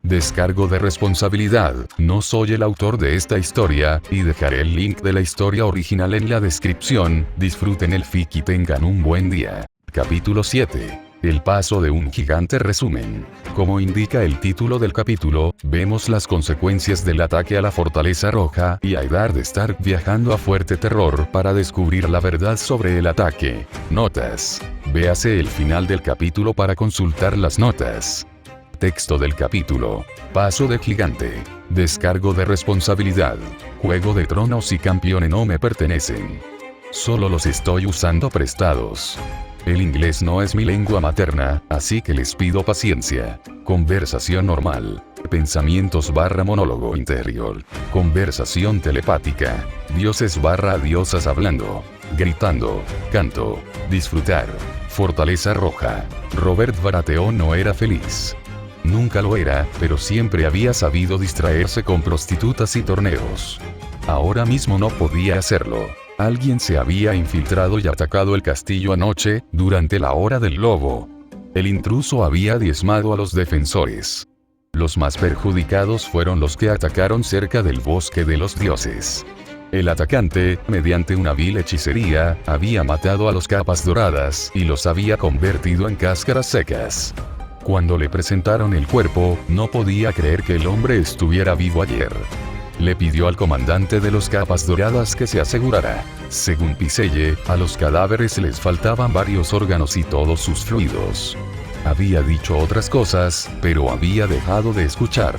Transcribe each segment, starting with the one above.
Descargo de responsabilidad, no soy el autor de esta historia, y dejaré el link de la historia original en la descripción. Disfruten el fic y tengan un buen día. Capítulo 7. El paso de un gigante. Resumen. Como indica el título del capítulo, vemos las consecuencias del ataque a la Fortaleza Roja, y a Eddard Stark viajando a Fuerte Terror para descubrir la verdad sobre el ataque. Notas. Véase el final del capítulo para consultar las notas. Texto del capítulo. Paso de gigante. Descargo de responsabilidad. Juego de Tronos y Campeone no me pertenecen. Solo los estoy usando prestados. El inglés no es mi lengua materna, así que les pido paciencia. Conversación normal. Pensamientos / monólogo interior. Conversación telepática. Dioses / diosas hablando. Gritando. Canto. Disfrutar. Fortaleza Roja. Robert Baratheon no era feliz. Nunca lo era, pero siempre había sabido distraerse con prostitutas y torneos. Ahora mismo no podía hacerlo. Alguien se había infiltrado y atacado el castillo anoche, durante la hora del lobo. El intruso había diezmado a los defensores. Los más perjudicados fueron los que atacaron cerca del bosque de los dioses. El atacante, mediante una vil hechicería, había matado a los capas doradas y los había convertido en cáscaras secas. Cuando le presentaron el cuerpo, no podía creer que el hombre estuviera vivo ayer. Le pidió al comandante de los capas doradas que se asegurara. Según Piselle, a los cadáveres les faltaban varios órganos y todos sus fluidos. Había dicho otras cosas, pero había dejado de escuchar.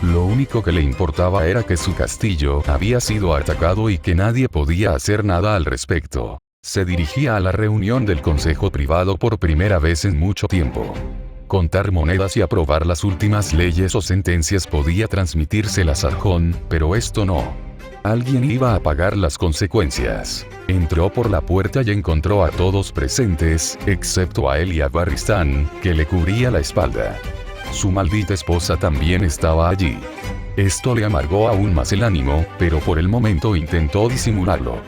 Lo único que le importaba era que su castillo había sido atacado y que nadie podía hacer nada al respecto. Se dirigía a la reunión del consejo privado por primera vez en mucho tiempo. Contar monedas y aprobar las últimas leyes o sentencias podía transmitírselas al Jon, pero esto no. Alguien iba a pagar las consecuencias. Entró por la puerta y encontró a todos presentes, excepto a él y a Barristan, que le cubría la espalda. Su maldita esposa también estaba allí. Esto le amargó aún más el ánimo, pero por el momento intentó disimularlo.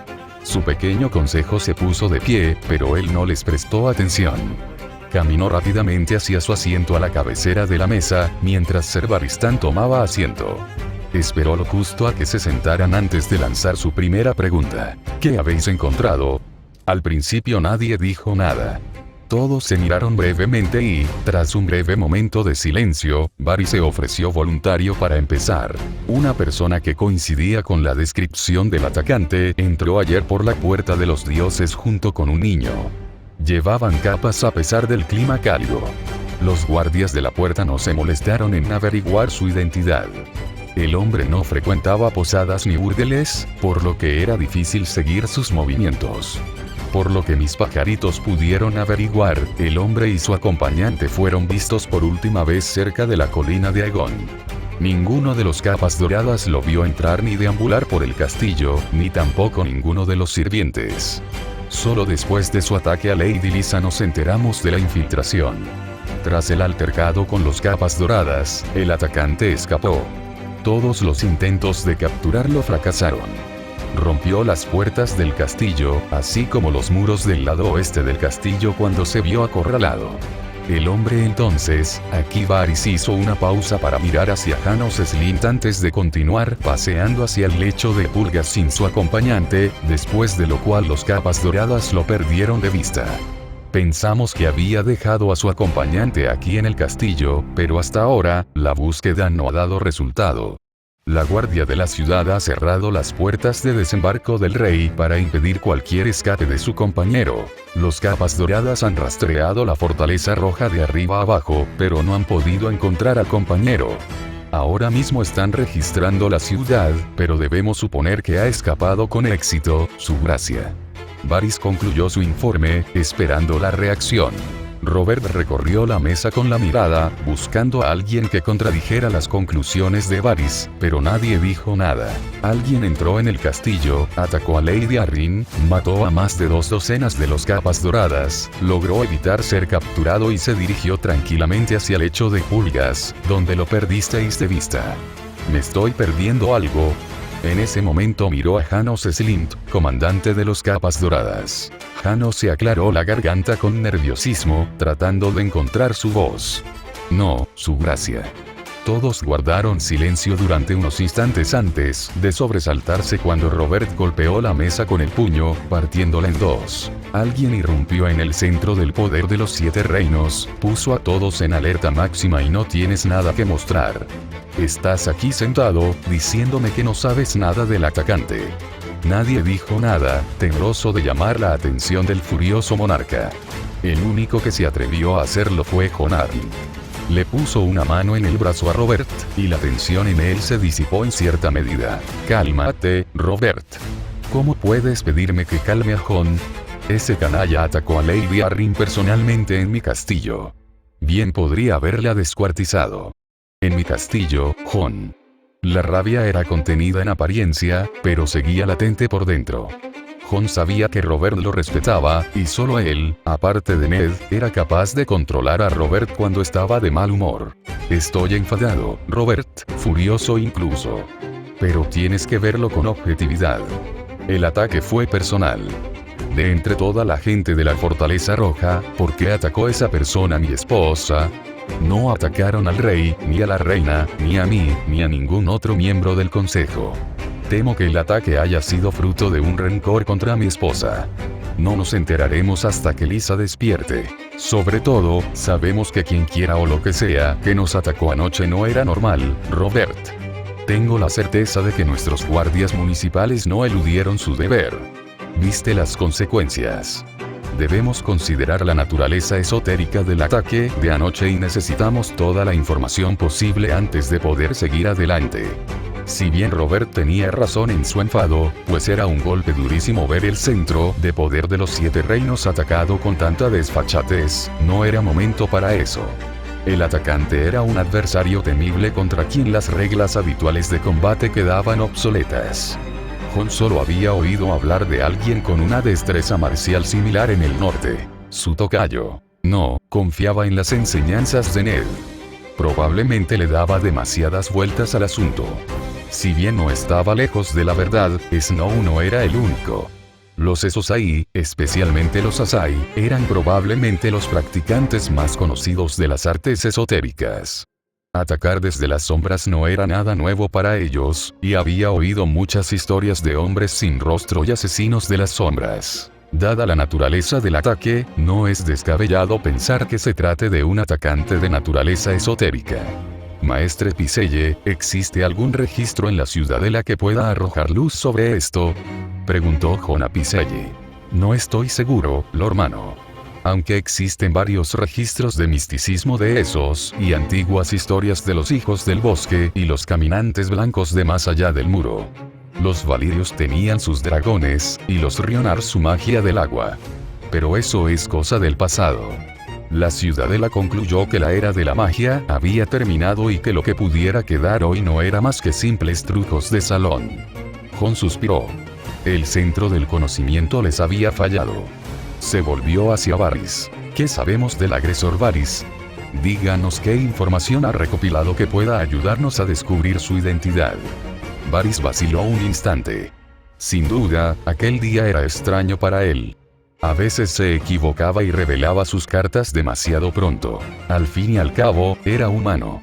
Su pequeño consejo se puso de pie, pero él no les prestó atención. Caminó rápidamente hacia su asiento a la cabecera de la mesa, mientras Ser Barristan tomaba asiento. Esperó lo justo a que se sentaran antes de lanzar su primera pregunta. ¿Qué habéis encontrado? Al principio nadie dijo nada. Todos se miraron brevemente y, tras un breve momento de silencio, Varys se ofreció voluntario para empezar. Una persona que coincidía con la descripción del atacante entró ayer por la puerta de los dioses junto con un niño. Llevaban capas a pesar del clima cálido. Los guardias de la puerta no se molestaron en averiguar su identidad. El hombre no frecuentaba posadas ni burdeles, por lo que era difícil seguir sus movimientos. Por lo que mis pajaritos pudieron averiguar, el hombre y su acompañante fueron vistos por última vez cerca de la colina de Aegon. Ninguno de los capas doradas lo vio entrar ni deambular por el castillo, ni tampoco ninguno de los sirvientes. Solo después de su ataque a Lady Lysa nos enteramos de la infiltración. Tras el altercado con los capas doradas, el atacante escapó. Todos los intentos de capturarlo fracasaron. Rompió las puertas del castillo, así como los muros del lado oeste del castillo cuando se vio acorralado. El hombre entonces, aquí Varys hizo una pausa para mirar hacia Janos Slynt antes de continuar paseando hacia el lecho de pulgas sin su acompañante, después de lo cual los capas doradas lo perdieron de vista. Pensamos que había dejado a su acompañante aquí en el castillo, pero hasta ahora, la búsqueda no ha dado resultado. La guardia de la ciudad ha cerrado las puertas de desembarco del rey para impedir cualquier escape de su compañero. Los capas doradas han rastreado la Fortaleza Roja de arriba a abajo, pero no han podido encontrar al compañero. Ahora mismo están registrando la ciudad, pero debemos suponer que ha escapado con éxito, su gracia. Varys concluyó su informe, esperando la reacción. Robert recorrió la mesa con la mirada, buscando a alguien que contradijera las conclusiones de Varys, pero nadie dijo nada. Alguien entró en el castillo, atacó a Lady Arryn, mató a más de 2 docenas de los capas doradas, logró evitar ser capturado y se dirigió tranquilamente hacia el lecho de pulgas, donde lo perdisteis de vista. ¿Me estoy perdiendo algo? En ese momento miró a Janos Slynt, comandante de los capas doradas. Janos se aclaró la garganta con nerviosismo, tratando de encontrar su voz. No, su gracia. Todos guardaron silencio durante unos instantes antes de sobresaltarse cuando Robert golpeó la mesa con el puño, partiéndola en dos. Alguien irrumpió en el centro del poder de los 7 reinos, puso a todos en alerta máxima y no tienes nada que mostrar. Estás aquí sentado, diciéndome que no sabes nada del atacante. Nadie dijo nada, temeroso de llamar la atención del furioso monarca. El único que se atrevió a hacerlo fue Jon Arryn. Le puso una mano en el brazo a Robert, y la tensión en él se disipó en cierta medida. Cálmate, Robert. ¿Cómo puedes pedirme que calme a Jon? Ese canalla atacó a Lady Arryn personalmente en mi castillo. Bien podría haberla descuartizado. En mi castillo, Jon. La rabia era contenida en apariencia, pero seguía latente por dentro. Jon sabía que Robert lo respetaba, y solo él, aparte de Ned, era capaz de controlar a Robert cuando estaba de mal humor. Estoy enfadado, Robert, furioso incluso. Pero tienes que verlo con objetividad. El ataque fue personal. De entre toda la gente de la Fortaleza Roja, ¿por qué atacó esa persona a mi esposa? No atacaron al rey, ni a la reina, ni a mí, ni a ningún otro miembro del consejo. Temo que el ataque haya sido fruto de un rencor contra mi esposa. No nos enteraremos hasta que Lisa despierte. Sobre todo, sabemos que quien quiera o lo que sea que nos atacó anoche no era normal, Robert. Tengo la certeza de que nuestros guardias municipales no eludieron su deber. Viste las consecuencias. Debemos considerar la naturaleza esotérica del ataque de anoche y necesitamos toda la información posible antes de poder seguir adelante. Si bien Robert tenía razón en su enfado, pues era un golpe durísimo ver el centro de poder de los 7 reinos atacado con tanta desfachatez, no era momento para eso. El atacante era un adversario temible contra quien las reglas habituales de combate quedaban obsoletas. Jon solo había oído hablar de alguien con una destreza marcial similar en el norte. Su tocayo. No, confiaba en las enseñanzas de Ned. Probablemente le daba demasiadas vueltas al asunto. Si bien no estaba lejos de la verdad, Snow no era el único. Los Aes Sedai, especialmente los Asai, eran probablemente los practicantes más conocidos de las artes esotéricas. Atacar desde las sombras no era nada nuevo para ellos, y había oído muchas historias de hombres sin rostro y asesinos de las sombras. Dada la naturaleza del ataque, no es descabellado pensar que se trate de un atacante de naturaleza esotérica. Maestre Piselle, ¿existe algún registro en la ciudadela que pueda arrojar luz sobre esto? Preguntó Jon a Piselle. No estoy seguro, Lormano. Aunque existen varios registros de misticismo de esos, y antiguas historias de los hijos del bosque y los caminantes blancos de más allá del muro. Los valirios tenían sus dragones, y los Rionar su magia del agua. Pero eso es cosa del pasado. La ciudadela concluyó que la era de la magia había terminado y que lo que pudiera quedar hoy no era más que simples trucos de salón. Jon suspiró. El centro del conocimiento les había fallado. Se volvió hacia Varys. ¿Qué sabemos del agresor Varys? Díganos qué información ha recopilado que pueda ayudarnos a descubrir su identidad. Varys vaciló un instante. Sin duda, aquel día era extraño para él. A veces se equivocaba y revelaba sus cartas demasiado pronto. Al fin y al cabo, era humano.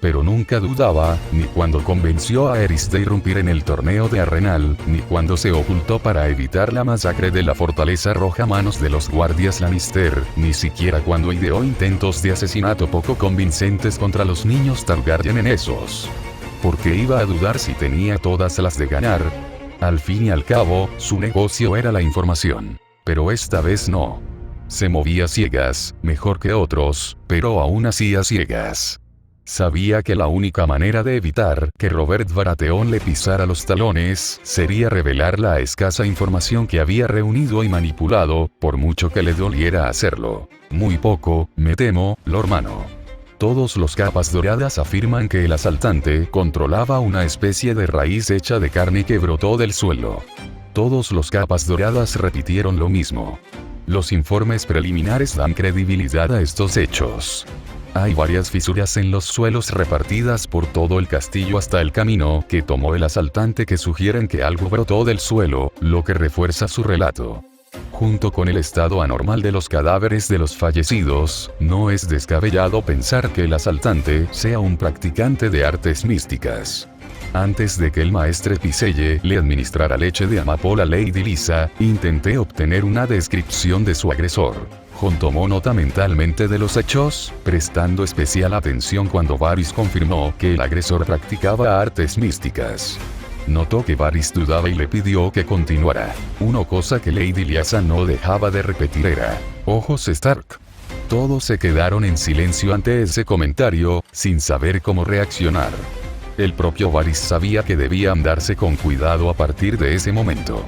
Pero nunca dudaba, ni cuando convenció a Aerys de irrumpir en el torneo de Arrenal, ni cuando se ocultó para evitar la masacre de la Fortaleza Roja a manos de los guardias Lannister, ni siquiera cuando ideó intentos de asesinato poco convincentes contra los niños Targaryen en esos. Porque iba a dudar si tenía todas las de ganar. Al fin y al cabo, su negocio era la información. Pero esta vez no. Se movía a ciegas, mejor que otros, pero aún así a ciegas. Sabía que la única manera de evitar que Robert Baratheon le pisara los talones sería revelar la escasa información que había reunido y manipulado, por mucho que le doliera hacerlo. Muy poco, me temo, Lormano. Todos los capas doradas afirman que el asaltante controlaba una especie de raíz hecha de carne que brotó del suelo. Todos los capas doradas repitieron lo mismo. Los informes preliminares dan credibilidad a estos hechos. Hay varias fisuras en los suelos repartidas por todo el castillo hasta el camino que tomó el asaltante que sugieren que algo brotó del suelo, lo que refuerza su relato. junto con el estado anormal de los cadáveres de los fallecidos, no es descabellado pensar que el asaltante sea un practicante de artes místicas. Antes de que el maestre Piselle le administrara leche de amapola a Lady Lisa, intenté obtener una descripción de su agresor. Jon tomó nota mentalmente de los hechos, prestando especial atención cuando Varys confirmó que el agresor practicaba artes místicas. Notó que Varys dudaba y le pidió que continuara. Una cosa que Lady Lysa no dejaba de repetir era: ojos Stark. Todos se quedaron en silencio ante ese comentario, sin saber cómo reaccionar. El propio Varys sabía que debía andarse con cuidado a partir de ese momento.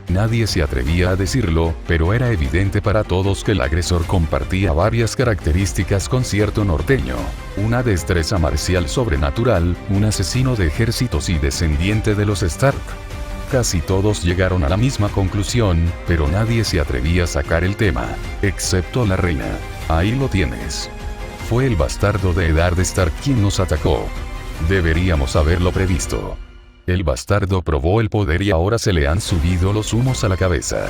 Nadie se atrevía a decirlo, pero era evidente para todos que el agresor compartía varias características con cierto norteño: una destreza marcial sobrenatural, un asesino de ejércitos y descendiente de los Stark. Casi todos llegaron a la misma conclusión, pero nadie se atrevía a sacar el tema, excepto la reina. Ahí lo tienes. Fue el bastardo de Eddard Stark quien nos atacó. Deberíamos haberlo previsto. El bastardo probó el poder y ahora se le han subido los humos a la cabeza.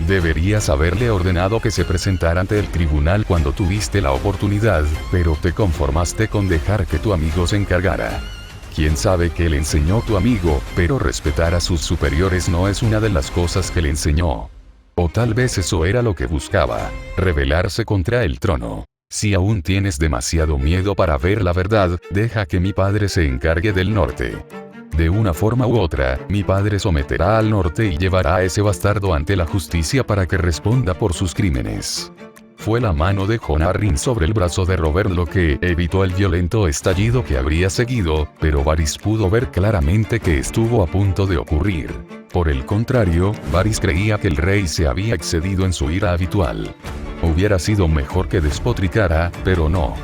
Deberías haberle ordenado que se presentara ante el tribunal cuando tuviste la oportunidad, pero te conformaste con dejar que tu amigo se encargara. Quién sabe qué le enseñó tu amigo, pero respetar a sus superiores no es una de las cosas que le enseñó. O tal vez eso era lo que buscaba: rebelarse contra el trono. Si aún tienes demasiado miedo para ver la verdad, deja que mi padre se encargue del norte. De una forma u otra, mi padre someterá al norte y llevará a ese bastardo ante la justicia para que responda por sus crímenes. Fue la mano de Jon Arryn sobre el brazo de Robert lo que evitó el violento estallido que habría seguido, pero Varys pudo ver claramente que estuvo a punto de ocurrir. Por el contrario, Varys creía que el rey se había excedido en su ira habitual. Hubiera sido mejor que despotricara, pero no.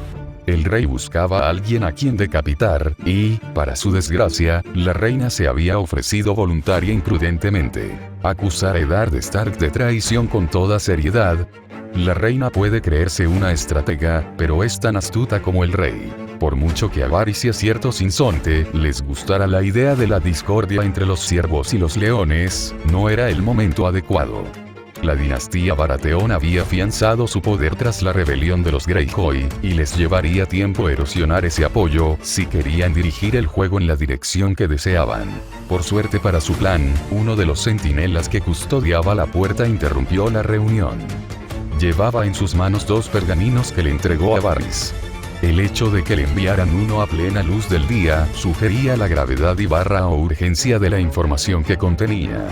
El rey buscaba a alguien a quien decapitar, y, para su desgracia, la reina se había ofrecido voluntaria imprudentemente. Acusar a Eddard Stark de traición con toda seriedad. La reina puede creerse una estratega, pero es tan astuta como el rey. Por mucho que a Varys y a ciertos insonte les gustara la idea de la discordia entre los ciervos y los leones, no era el momento adecuado. La dinastía Baratheon había afianzado su poder tras la rebelión de los Greyjoy, y les llevaría tiempo erosionar ese apoyo si querían dirigir el juego en la dirección que deseaban. Por suerte para su plan, uno de los centinelas que custodiaba la puerta interrumpió la reunión. Llevaba en sus manos 2 pergaminos que le entregó a Varys. El hecho de que le enviaran uno a plena luz del día sugería la gravedad y o urgencia de la información que contenía.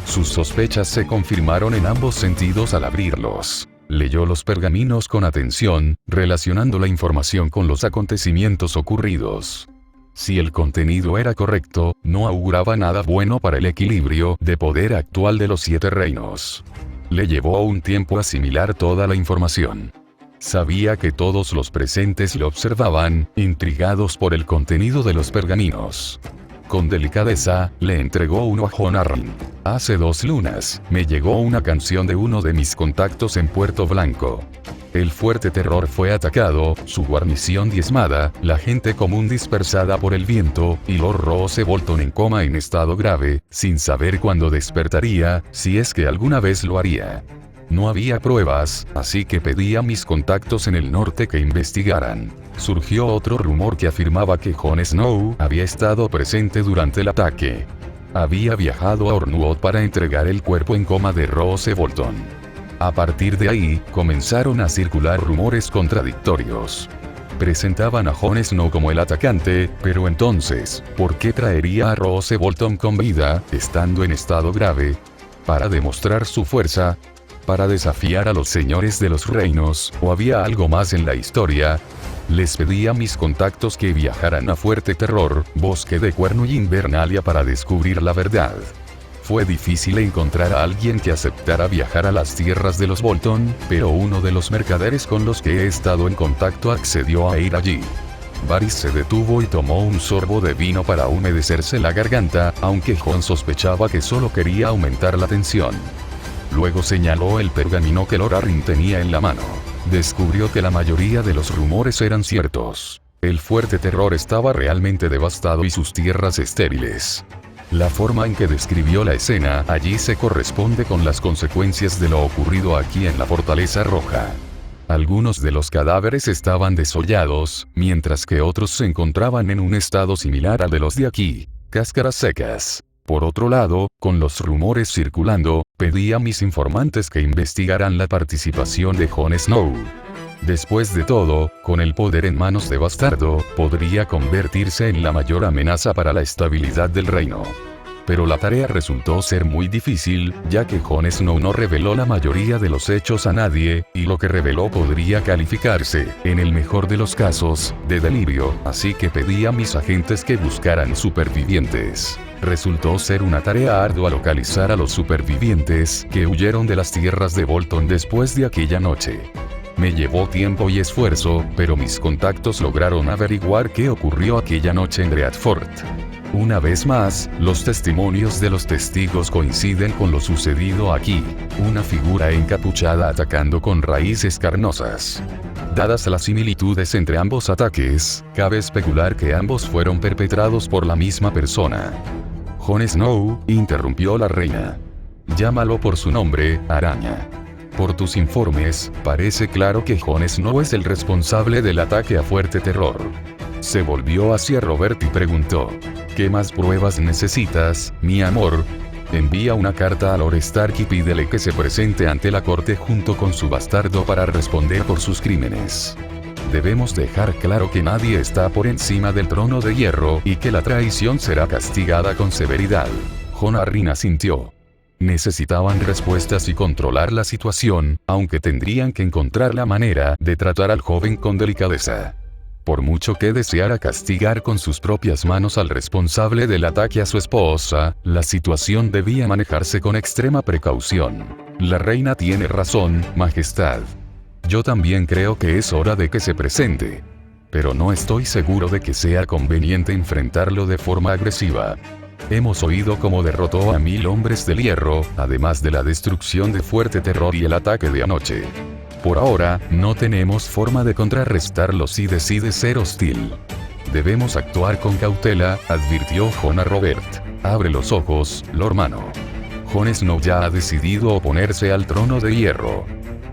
Sus sospechas se confirmaron en ambos sentidos al abrirlos. Leyó los pergaminos con atención, relacionando la información con los acontecimientos ocurridos. Si el contenido era correcto, no auguraba nada bueno para el equilibrio de poder actual de los 7 reinos. Le llevó un tiempo asimilar toda la información. Sabía que todos los presentes lo observaban, intrigados por el contenido de los pergaminos. Con delicadeza, le entregó uno a Jon Arryn. Hace 2 lunas, me llegó una canción de uno de mis contactos en Puerto Blanco. El fuerte terror fue atacado, su guarnición diezmada, la gente común dispersada por el viento, y Lord Roose Bolton en coma en estado grave, sin saber cuándo despertaría, si es que alguna vez lo haría. No había pruebas, así que pedí a mis contactos en el norte que investigaran. Surgió otro rumor que afirmaba que Jon Snow había estado presente durante el ataque. Había viajado a Ornwood para entregar el cuerpo en coma de Roose Bolton. A partir de ahí, comenzaron a circular rumores contradictorios. Presentaban a Jon Snow como el atacante, pero entonces, ¿por qué traería a Roose Bolton con vida, estando en estado grave? ¿Para demostrar su fuerza? ¿Para desafiar a los señores de los reinos, o había algo más en la historia? Les pedí a mis contactos que viajaran a Fuerte Terror, Bosque de Cuerno y Invernalia para descubrir la verdad. Fue difícil encontrar a alguien que aceptara viajar a las tierras de los Bolton, pero uno de los mercaderes con los que he estado en contacto accedió a ir allí. Varys se detuvo y tomó un sorbo de vino para humedecerse la garganta, aunque Jon sospechaba que solo quería aumentar la tensión. Luego señaló el pergamino que Lord Arryn tenía en la mano. Descubrió que la mayoría de los rumores eran ciertos. El Fuerte Terror estaba realmente devastado y sus tierras estériles. La forma en que describió la escena allí se corresponde con las consecuencias de lo ocurrido aquí en la Fortaleza Roja. Algunos de los cadáveres estaban desollados, mientras que otros se encontraban en un estado similar al de los de aquí, cáscaras secas. Por otro lado, con los rumores circulando, pedí a mis informantes que investigaran la participación de Jon Snow. Después de todo, con el poder en manos de Bastardo, podría convertirse en la mayor amenaza para la estabilidad del reino. Pero la tarea resultó ser muy difícil, ya que Jon Snow no reveló la mayoría de los hechos a nadie, y lo que reveló podría calificarse, en el mejor de los casos, de delirio, así que pedí a mis agentes que buscaran supervivientes. Resultó ser una tarea ardua localizar a los supervivientes que huyeron de las tierras de Bolton después de aquella noche. Me llevó tiempo y esfuerzo, pero mis contactos lograron averiguar qué ocurrió aquella noche en Dreadfort. Una vez más, los testimonios de los testigos coinciden con lo sucedido aquí, una figura encapuchada atacando con raíces carnosas. Dadas las similitudes entre ambos ataques, cabe especular que ambos fueron perpetrados por la misma persona. Jon Snow, interrumpió la reina. Llámalo por su nombre, araña. Por tus informes, parece claro que Jon Snow es el responsable del ataque a Fuerte Terror. Se volvió hacia Robert y preguntó: ¿qué más pruebas necesitas, mi amor? Envía una carta a Lord Stark y pídele que se presente ante la corte junto con su bastardo para responder por sus crímenes. Debemos dejar claro que nadie está por encima del trono de hierro y que la traición será castigada con severidad. Jon Arryn asintió. Necesitaban respuestas y controlar la situación, aunque tendrían que encontrar la manera de tratar al joven con delicadeza. Por mucho que deseara castigar con sus propias manos al responsable del ataque a su esposa, la situación debía manejarse con extrema precaución. La reina tiene razón, Majestad. Yo también creo que es hora de que se presente. Pero no estoy seguro de que sea conveniente enfrentarlo de forma agresiva. Hemos oído cómo derrotó a 1000 hombres del hierro, además de la destrucción de Fuerte Terror y el ataque de anoche. Por ahora, no tenemos forma de contrarrestarlo si decide ser hostil. Debemos actuar con cautela, advirtió Jon a Robert. Abre los ojos, Lord Mano. Jon Snow ya ha decidido oponerse al trono de hierro.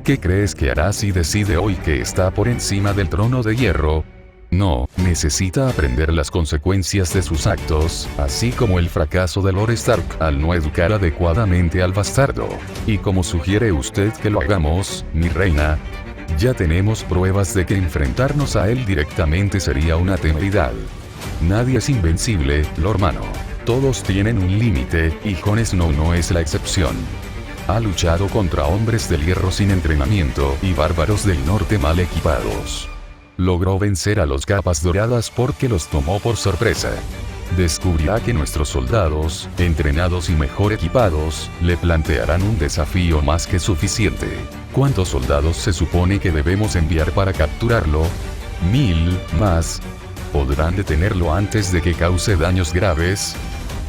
¿Qué crees que hará si decide hoy que está por encima del trono de hierro? No, necesita aprender las consecuencias de sus actos, así como el fracaso de Lord Stark al no educar adecuadamente al bastardo. ¿Y cómo sugiere usted que lo hagamos, mi reina? Ya tenemos pruebas de que enfrentarnos a él directamente sería una temeridad. Nadie es invencible, Lord Mano. Todos tienen un límite, y Jon Snow no es la excepción. Ha luchado contra hombres del hierro sin entrenamiento y bárbaros del norte mal equipados. Logró vencer a los capas doradas porque los tomó por sorpresa. Descubrirá que nuestros soldados, entrenados y mejor equipados, le plantearán un desafío más que suficiente. ¿Cuántos soldados se supone que debemos enviar para capturarlo? 1000, más. ¿Podrán detenerlo antes de que cause daños graves?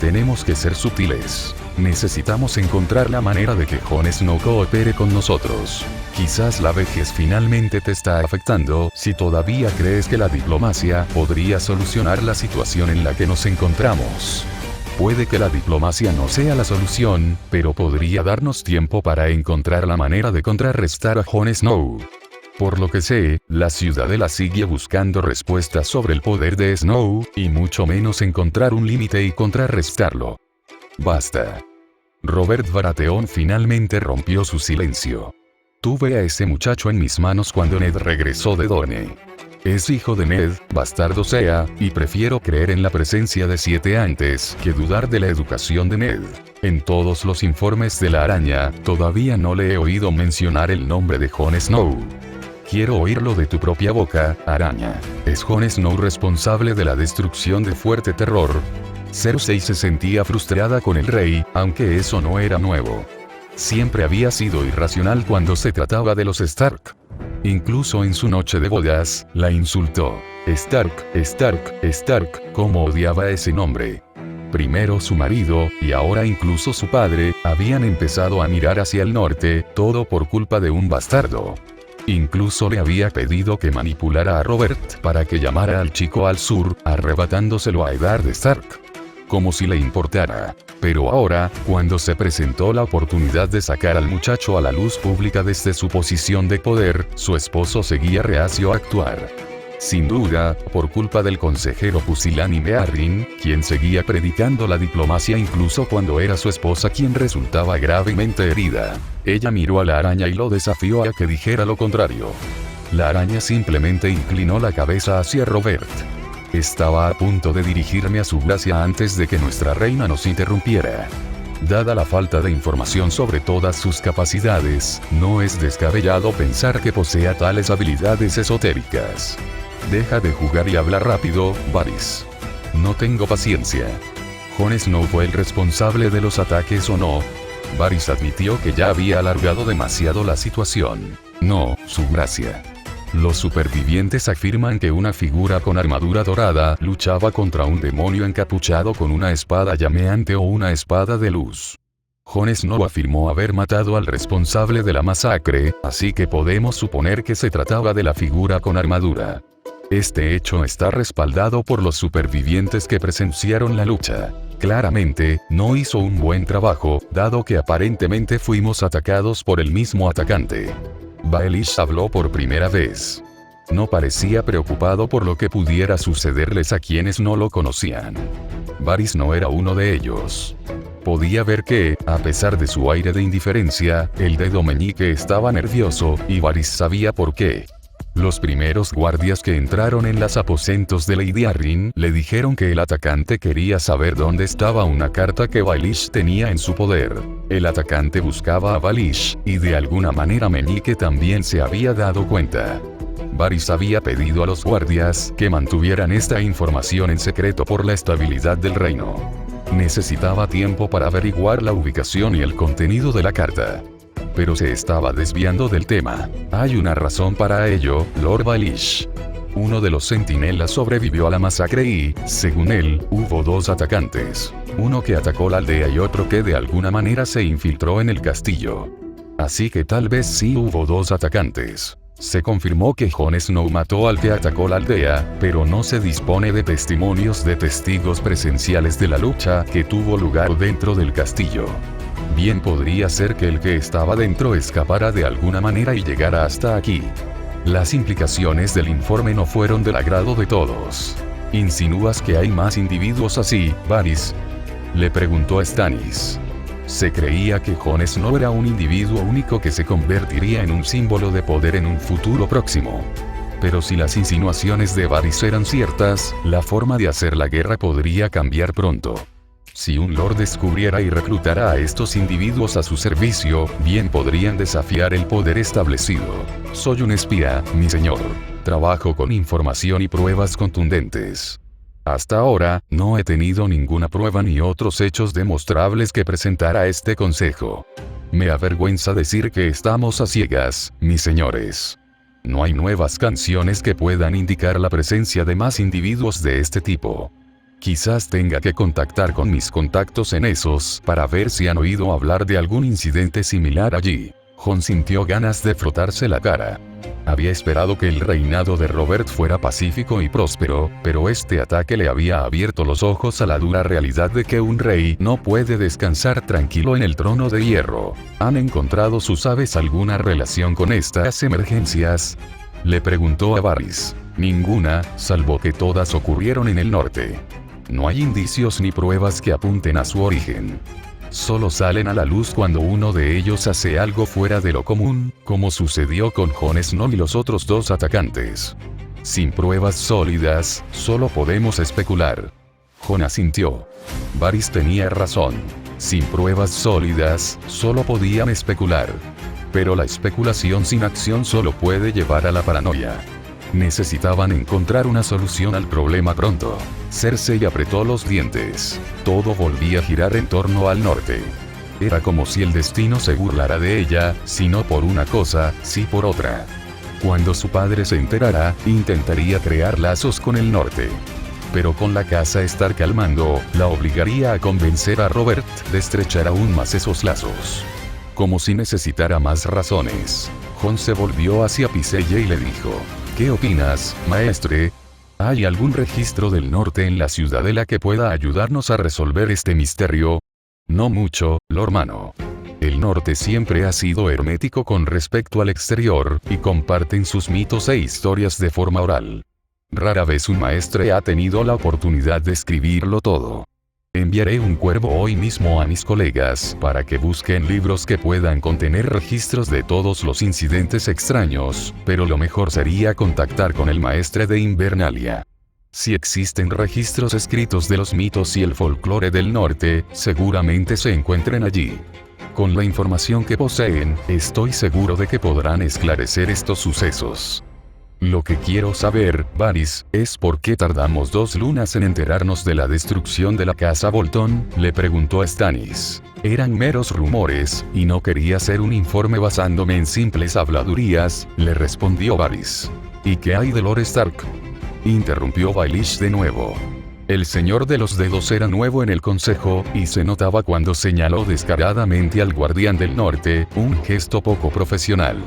Tenemos que ser sutiles. Necesitamos encontrar la manera de que Jon Snow coopere con nosotros. Quizás la vejez finalmente te está afectando si todavía crees que la diplomacia podría solucionar la situación en la que nos encontramos. Puede que la diplomacia no sea la solución, pero podría darnos tiempo para encontrar la manera de contrarrestar a Jon Snow. Por lo que sé, la ciudadela sigue buscando respuestas sobre el poder de Snow, y mucho menos encontrar un límite y contrarrestarlo. Basta. Robert Baratheon finalmente rompió su silencio. Tuve a ese muchacho en mis manos cuando Ned regresó de Dorne. Es hijo de Ned, bastardo sea, y prefiero creer en la presencia de 7 antes que dudar de la educación de Ned. En todos los informes de la araña, todavía no le he oído mencionar el nombre de Jon Snow. Quiero oírlo de tu propia boca, araña. ¿Es Jon Snow responsable de la destrucción de Fuerte Terror? Cersei se sentía frustrada con el rey, aunque eso no era nuevo. Siempre había sido irracional cuando se trataba de los Stark. Incluso en su noche de bodas, la insultó. Stark, Stark, Stark, cómo odiaba ese nombre. Primero su marido, y ahora incluso su padre, habían empezado a mirar hacia el norte, todo por culpa de un bastardo. Incluso le había pedido que manipulara a Robert para que llamara al chico al sur, arrebatándoselo a Eddard Stark. como si le importara. Pero ahora, cuando se presentó la oportunidad de sacar al muchacho a la luz pública desde su posición de poder, su esposo seguía reacio a actuar. Sin duda, por culpa del consejero pusilánime Arryn, quien seguía predicando la diplomacia incluso cuando era su esposa quien resultaba gravemente herida. Ella miró a la araña y lo desafió a que dijera lo contrario. La araña simplemente inclinó la cabeza hacia Robert. Estaba a punto de dirigirme a su gracia antes de que nuestra reina nos interrumpiera. Dada la falta de información sobre todas sus capacidades, no es descabellado pensar que posea tales habilidades esotéricas. Deja de jugar y habla rápido, Varys. No tengo paciencia. ¿Jon Snow fue el responsable de los ataques o no? Varys admitió que ya había alargado demasiado la situación. No, su gracia. Los supervivientes afirman que una figura con armadura dorada luchaba contra un demonio encapuchado con una espada llameante o una espada de luz. Jon Snow afirmó haber matado al responsable de la masacre, así que podemos suponer que se trataba de la figura con armadura. Este hecho está respaldado por los supervivientes que presenciaron la lucha. Claramente, no hizo un buen trabajo, dado que aparentemente fuimos atacados por el mismo atacante. Baelish habló por primera vez. No parecía preocupado por lo que pudiera sucederles a quienes no lo conocían. Varys no era uno de ellos. Podía ver que, a pesar de su aire de indiferencia, el dedo meñique estaba nervioso, y Varys sabía por qué. Los primeros guardias que entraron en los aposentos de Lady Arryn le dijeron que el atacante quería saber dónde estaba una carta que Baelish tenía en su poder. El atacante buscaba a Baelish, y de alguna manera Meñique también se había dado cuenta. Varys había pedido a los guardias que mantuvieran esta información en secreto por la estabilidad del reino. Necesitaba tiempo para averiguar la ubicación y el contenido de la carta. Pero se estaba desviando del tema. Hay una razón para ello, Lord Baelish. Uno de los centinelas sobrevivió a la masacre y, según él, hubo dos atacantes. Uno que atacó la aldea y otro que de alguna manera se infiltró en el castillo. Así que tal vez sí hubo dos atacantes. Se confirmó que Jon Snow mató al que atacó la aldea, pero no se dispone de testimonios de testigos presenciales de la lucha que tuvo lugar dentro del castillo. Bien podría ser que el que estaba dentro escapara de alguna manera y llegara hasta aquí. Las implicaciones del informe no fueron del agrado de todos. ¿Insinúas que hay más individuos así, Varys?, le preguntó Stannis. Se creía que Jon Snow era un individuo único que se convertiría en un símbolo de poder en un futuro próximo. Pero si las insinuaciones de Varys eran ciertas, la forma de hacer la guerra podría cambiar pronto. Si un lord descubriera y reclutara a estos individuos a su servicio, bien podrían desafiar el poder establecido. Soy un espía, mi señor. Trabajo con información y pruebas contundentes. Hasta ahora, no he tenido ninguna prueba ni otros hechos demostrables que presentar a este consejo. Me avergüenza decir que estamos a ciegas, mis señores. No hay nuevas canciones que puedan indicar la presencia de más individuos de este tipo. Quizás tenga que contactar con mis contactos en esos para ver si han oído hablar de algún incidente similar allí. Jon sintió ganas de frotarse la cara. Había esperado que el reinado de Robert fuera pacífico y próspero, pero este ataque le había abierto los ojos a la dura realidad de que un rey no puede descansar tranquilo en el trono de hierro. ¿Han encontrado sus aves alguna relación con estas emergencias?, le preguntó a Varys. Ninguna, salvo que todas ocurrieron en el norte. No hay indicios ni pruebas que apunten a su origen. Solo salen a la luz cuando uno de ellos hace algo fuera de lo común, como sucedió con Jon Snow y los otros dos atacantes. Sin pruebas sólidas, solo podemos especular. Jon asintió. Varys tenía razón. Sin pruebas sólidas, solo podían especular. Pero la especulación sin acción solo puede llevar a la paranoia. Necesitaban encontrar una solución al problema pronto. Cersei apretó los dientes. Todo volvía a girar en torno al norte. Era como si el destino se burlara de ella, si no por una cosa, sí por otra. Cuando su padre se enterara, intentaría crear lazos con el norte. Pero con la casa estar calmando, la obligaría a convencer a Robert de estrechar aún más esos lazos. Como si necesitara más razones. Jon se volvió hacia Pycelle y le dijo: ¿Qué opinas, maestre? ¿Hay algún registro del norte en la ciudadela que pueda ayudarnos a resolver este misterio? No mucho, Lord Mano. El norte siempre ha sido hermético con respecto al exterior, y comparten sus mitos e historias de forma oral. Rara vez un maestre ha tenido la oportunidad de escribirlo todo. Enviaré un cuervo hoy mismo a mis colegas para que busquen libros que puedan contener registros de todos los incidentes extraños, pero lo mejor sería contactar con el maestre de Invernalia. Si existen registros escritos de los mitos y el folclore del norte, seguramente se encuentren allí. Con la información que poseen, estoy seguro de que podrán esclarecer estos sucesos. Lo que quiero saber, Varys, es por qué tardamos 2 lunas en enterarnos de la destrucción de la casa Bolton, le preguntó a Stannis. Eran meros rumores, y no quería hacer un informe basándome en simples habladurías, le respondió Varys. ¿Y qué hay de Lord Stark?, interrumpió Baelish de nuevo. El señor de los dedos era nuevo en el consejo, y se notaba cuando señaló descaradamente al guardián del norte, un gesto poco profesional.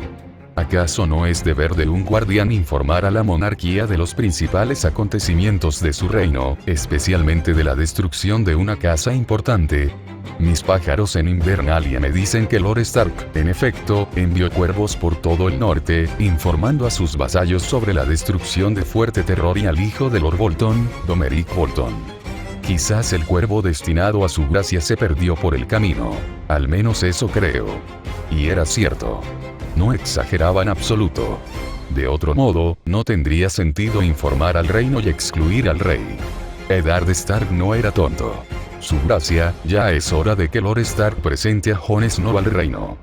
¿Acaso no es deber de un guardián informar a la monarquía de los principales acontecimientos de su reino, especialmente de la destrucción de una casa importante? Mis pájaros en Invernalia me dicen que Lord Stark, en efecto, envió cuervos por todo el norte, informando a sus vasallos sobre la destrucción de Fuerte Terror y al hijo de Lord Bolton, Domeric Bolton. Quizás el cuervo destinado a su gracia se perdió por el camino. Al menos eso creo. Y era cierto. No exageraba en absoluto. De otro modo, no tendría sentido informar al reino y excluir al rey. Eddard Stark no era tonto. Su gracia, ya es hora de que Lord Stark presente a Jon Snow al reino.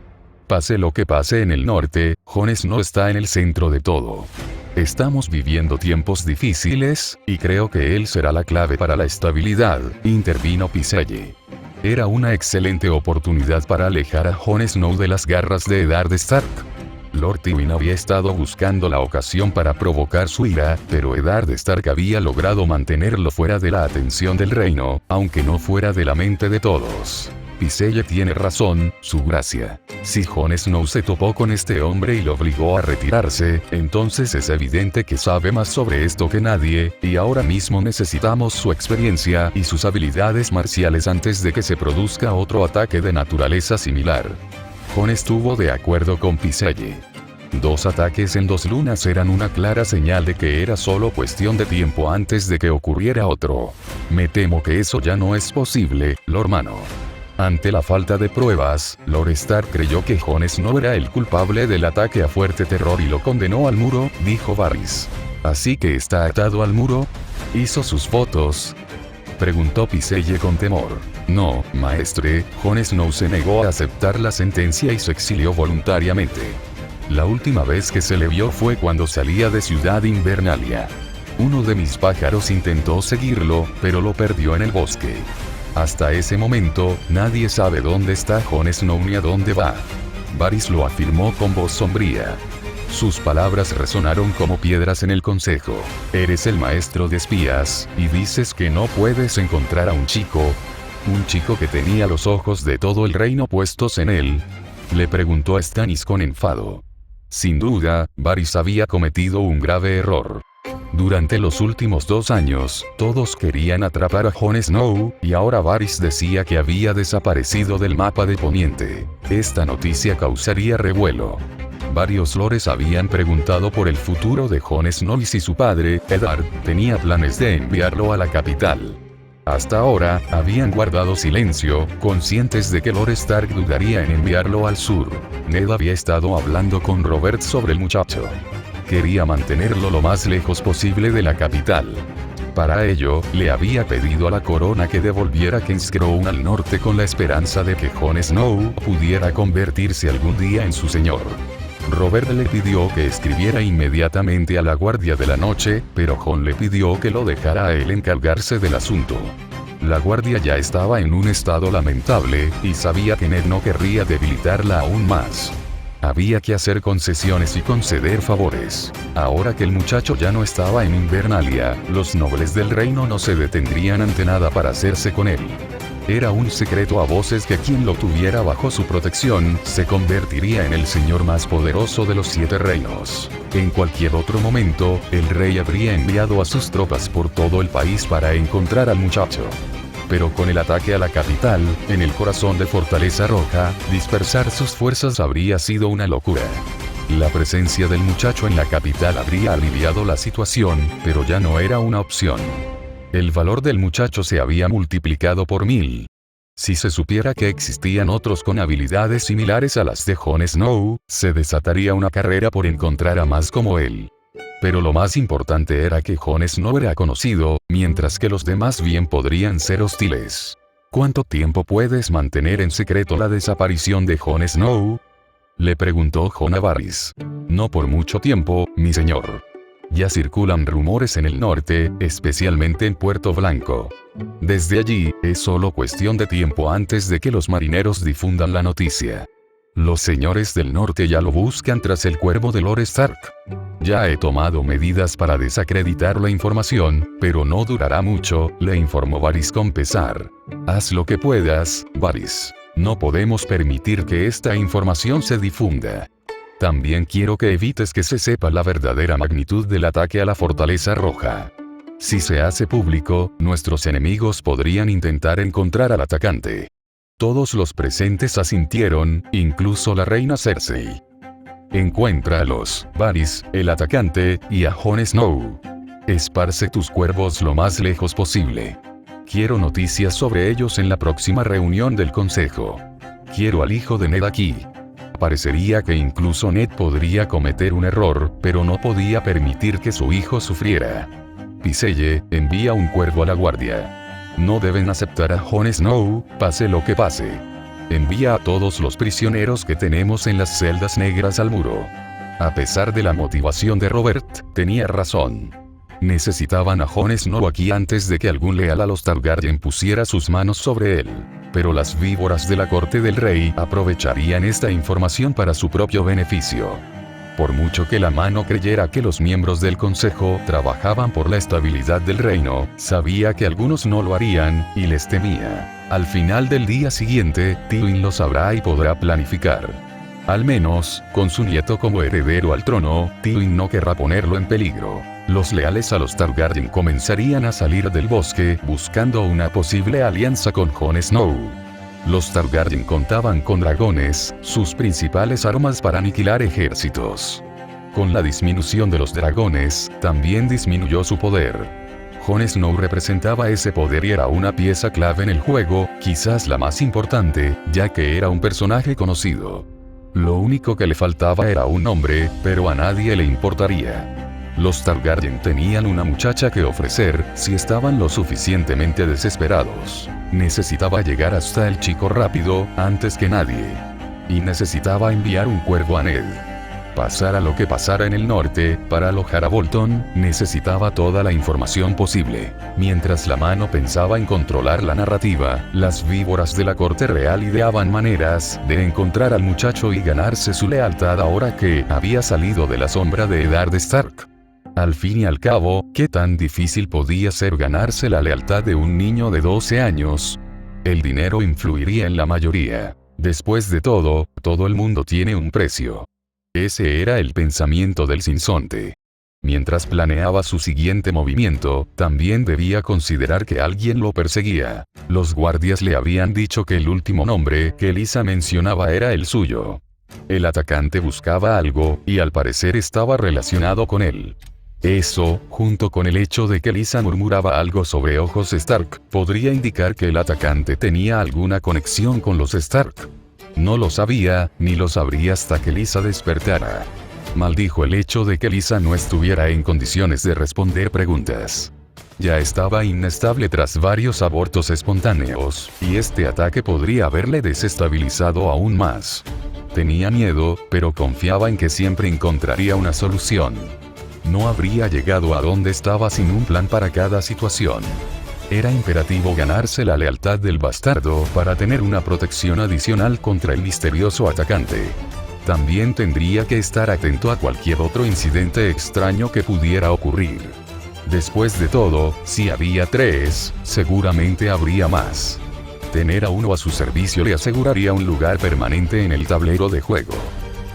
Pase lo que pase en el norte, Jon Snow está en el centro de todo. Estamos viviendo tiempos difíciles, y creo que él será la clave para la estabilidad, intervino Pycelle. Era una excelente oportunidad para alejar a Jon Snow de las garras de Eddard Stark. Lord Tywin había estado buscando la ocasión para provocar su ira, pero Eddard Stark había logrado mantenerlo fuera de la atención del reino, aunque no fuera de la mente de todos. Pycelle tiene razón, su gracia. Si Jon Snow se topó con este hombre y lo obligó a retirarse, entonces es evidente que sabe más sobre esto que nadie, y ahora mismo necesitamos su experiencia y sus habilidades marciales antes de que se produzca otro ataque de naturaleza similar. Jon estuvo de acuerdo con Pycelle. 2 ataques en 2 lunas eran una clara señal de que era solo cuestión de tiempo antes de que ocurriera otro. Me temo que eso ya no es posible, Lord Mano. Ante la falta de pruebas, Lord Stark creyó que Jon Snow era el culpable del ataque a Fuerte Terror y lo condenó al muro, dijo Varys. ¿Así que está atado al muro? ¿Hizo sus fotos?, preguntó Pycelle con temor. No, maestre, Jon Snow se negó a aceptar la sentencia y se exilió voluntariamente. La última vez que se le vio fue cuando salía de Ciudad Invernalia. Uno de mis pájaros intentó seguirlo, pero lo perdió en el bosque. Hasta ese momento, nadie sabe dónde está Jon Snow ni a dónde va. Varys lo afirmó con voz sombría. Sus palabras resonaron como piedras en el consejo. Eres el maestro de espías, y dices que no puedes encontrar a un chico que tenía los ojos de todo el reino puestos en él, le preguntó a Stannis con enfado. Sin duda, Varys había cometido un grave error. Durante los últimos 2 años, todos querían atrapar a Jon Snow, y ahora Varys decía que había desaparecido del mapa de Poniente. Esta noticia causaría revuelo. Varios lores habían preguntado por el futuro de Jon Snow y si su padre, Eddard, tenía planes de enviarlo a la capital. Hasta ahora, habían guardado silencio, conscientes de que Lord Stark dudaría en enviarlo al sur. Ned había estado hablando con Robert sobre el muchacho. Quería mantenerlo lo más lejos posible de la capital. Para ello, le había pedido a la corona que devolviera Kingscrown al norte con la esperanza de que Jon Snow pudiera convertirse algún día en su señor. Robert le pidió que escribiera inmediatamente a la Guardia de la Noche, pero Jon le pidió que lo dejara a él encargarse del asunto. La Guardia ya estaba en un estado lamentable, y sabía que Ned no querría debilitarla aún más. Había que hacer concesiones y conceder favores. Ahora que el muchacho ya no estaba en Invernalia, los nobles del reino no se detendrían ante nada para hacerse con él. Era un secreto a voces que quien lo tuviera bajo su protección, se convertiría en el señor más poderoso de los 7 reinos. En cualquier otro momento, el rey habría enviado a sus tropas por todo el país para encontrar al muchacho. Pero con el ataque a la capital, en el corazón de Fortaleza Roja, dispersar sus fuerzas habría sido una locura. La presencia del muchacho en la capital habría aliviado la situación, pero ya no era una opción. El valor del muchacho se había multiplicado por 1000. Si se supiera que existían otros con habilidades similares a las de Jon Snow, se desataría una carrera por encontrar a más como él. Pero lo más importante era que Jon Snow era conocido, mientras que los demás bien podrían ser hostiles. ¿Cuánto tiempo puedes mantener en secreto la desaparición de Jon Snow?, le preguntó Jon a Varys. No por mucho tiempo, mi señor. Ya circulan rumores en el norte, especialmente en Puerto Blanco. Desde allí, es solo cuestión de tiempo antes de que los marineros difundan la noticia. Los señores del norte ya lo buscan tras el cuervo de Lord Stark. Ya he tomado medidas para desacreditar la información, pero no durará mucho, le informó Varys con pesar. Haz lo que puedas, Varys. No podemos permitir que esta información se difunda. También quiero que evites que se sepa la verdadera magnitud del ataque a la Fortaleza Roja. Si se hace público, nuestros enemigos podrían intentar encontrar al atacante. Todos los presentes asintieron, incluso la reina Cersei. Encuéntralos, Varys, el atacante, y a Jon Snow. Esparce tus cuervos lo más lejos posible. Quiero noticias sobre ellos en la próxima reunión del consejo. Quiero al hijo de Ned aquí. Parecería que incluso Ned podría cometer un error, pero no podía permitir que su hijo sufriera. Viselle, envía un cuervo a la guardia. No deben aceptar a Jon Snow, pase lo que pase. Envía a todos los prisioneros que tenemos en las celdas negras al muro. A pesar de la motivación de Robert, tenía razón. Necesitaban a Jon Snow aquí antes de que algún leal a los Targaryen pusiera sus manos sobre él. Pero las víboras de la corte del rey aprovecharían esta información para su propio beneficio. Por mucho que la mano creyera que los miembros del consejo trabajaban por la estabilidad del reino, sabía que algunos no lo harían, y les temía. Al final del día siguiente, Tywin lo sabrá y podrá planificar. Al menos, con su nieto como heredero al trono, Tywin no querrá ponerlo en peligro. Los leales a los Targaryen comenzarían a salir del bosque buscando una posible alianza con Jon Snow. Los Targaryen contaban con dragones, sus principales armas para aniquilar ejércitos. Con la disminución de los dragones, también disminuyó su poder. Jon Snow representaba ese poder y era una pieza clave en el juego, quizás la más importante, ya que era un personaje conocido. Lo único que le faltaba era un nombre, pero a nadie le importaría. Los Targaryen tenían una muchacha que ofrecer, si estaban lo suficientemente desesperados. Necesitaba llegar hasta el chico rápido, antes que nadie. Y necesitaba enviar un cuervo a Ned. Pasara lo que pasara en el norte, para alojar a Bolton, necesitaba toda la información posible. Mientras la mano pensaba en controlar la narrativa, las víboras de la corte real ideaban maneras de encontrar al muchacho y ganarse su lealtad ahora que había salido de la sombra de Eddard Stark. Al fin y al cabo, ¿qué tan difícil podía ser ganarse la lealtad de un niño de 12 años? El dinero influiría en la mayoría. Después de todo el mundo tiene un precio. Ese era el pensamiento del sinsonte. Mientras planeaba su siguiente movimiento, también debía considerar que alguien lo perseguía. Los guardias le habían dicho que el último nombre que Lysa mencionaba era el suyo. El atacante buscaba algo, y al parecer estaba relacionado con él. Eso, junto con el hecho de que Lysa murmuraba algo sobre ojos Stark, podría indicar que el atacante tenía alguna conexión con los Stark. No lo sabía, ni lo sabría hasta que Lysa despertara. Maldijo el hecho de que Lysa no estuviera en condiciones de responder preguntas. Ya estaba inestable tras varios abortos espontáneos, y este ataque podría haberle desestabilizado aún más. Tenía miedo, pero confiaba en que siempre encontraría una solución. No habría llegado a donde estaba sin un plan para cada situación. Era imperativo ganarse la lealtad del bastardo para tener una protección adicional contra el misterioso atacante. También tendría que estar atento a cualquier otro incidente extraño que pudiera ocurrir. Después de todo, si había 3, seguramente habría más. tener a uno a su servicio le aseguraría un lugar permanente en el tablero de juego.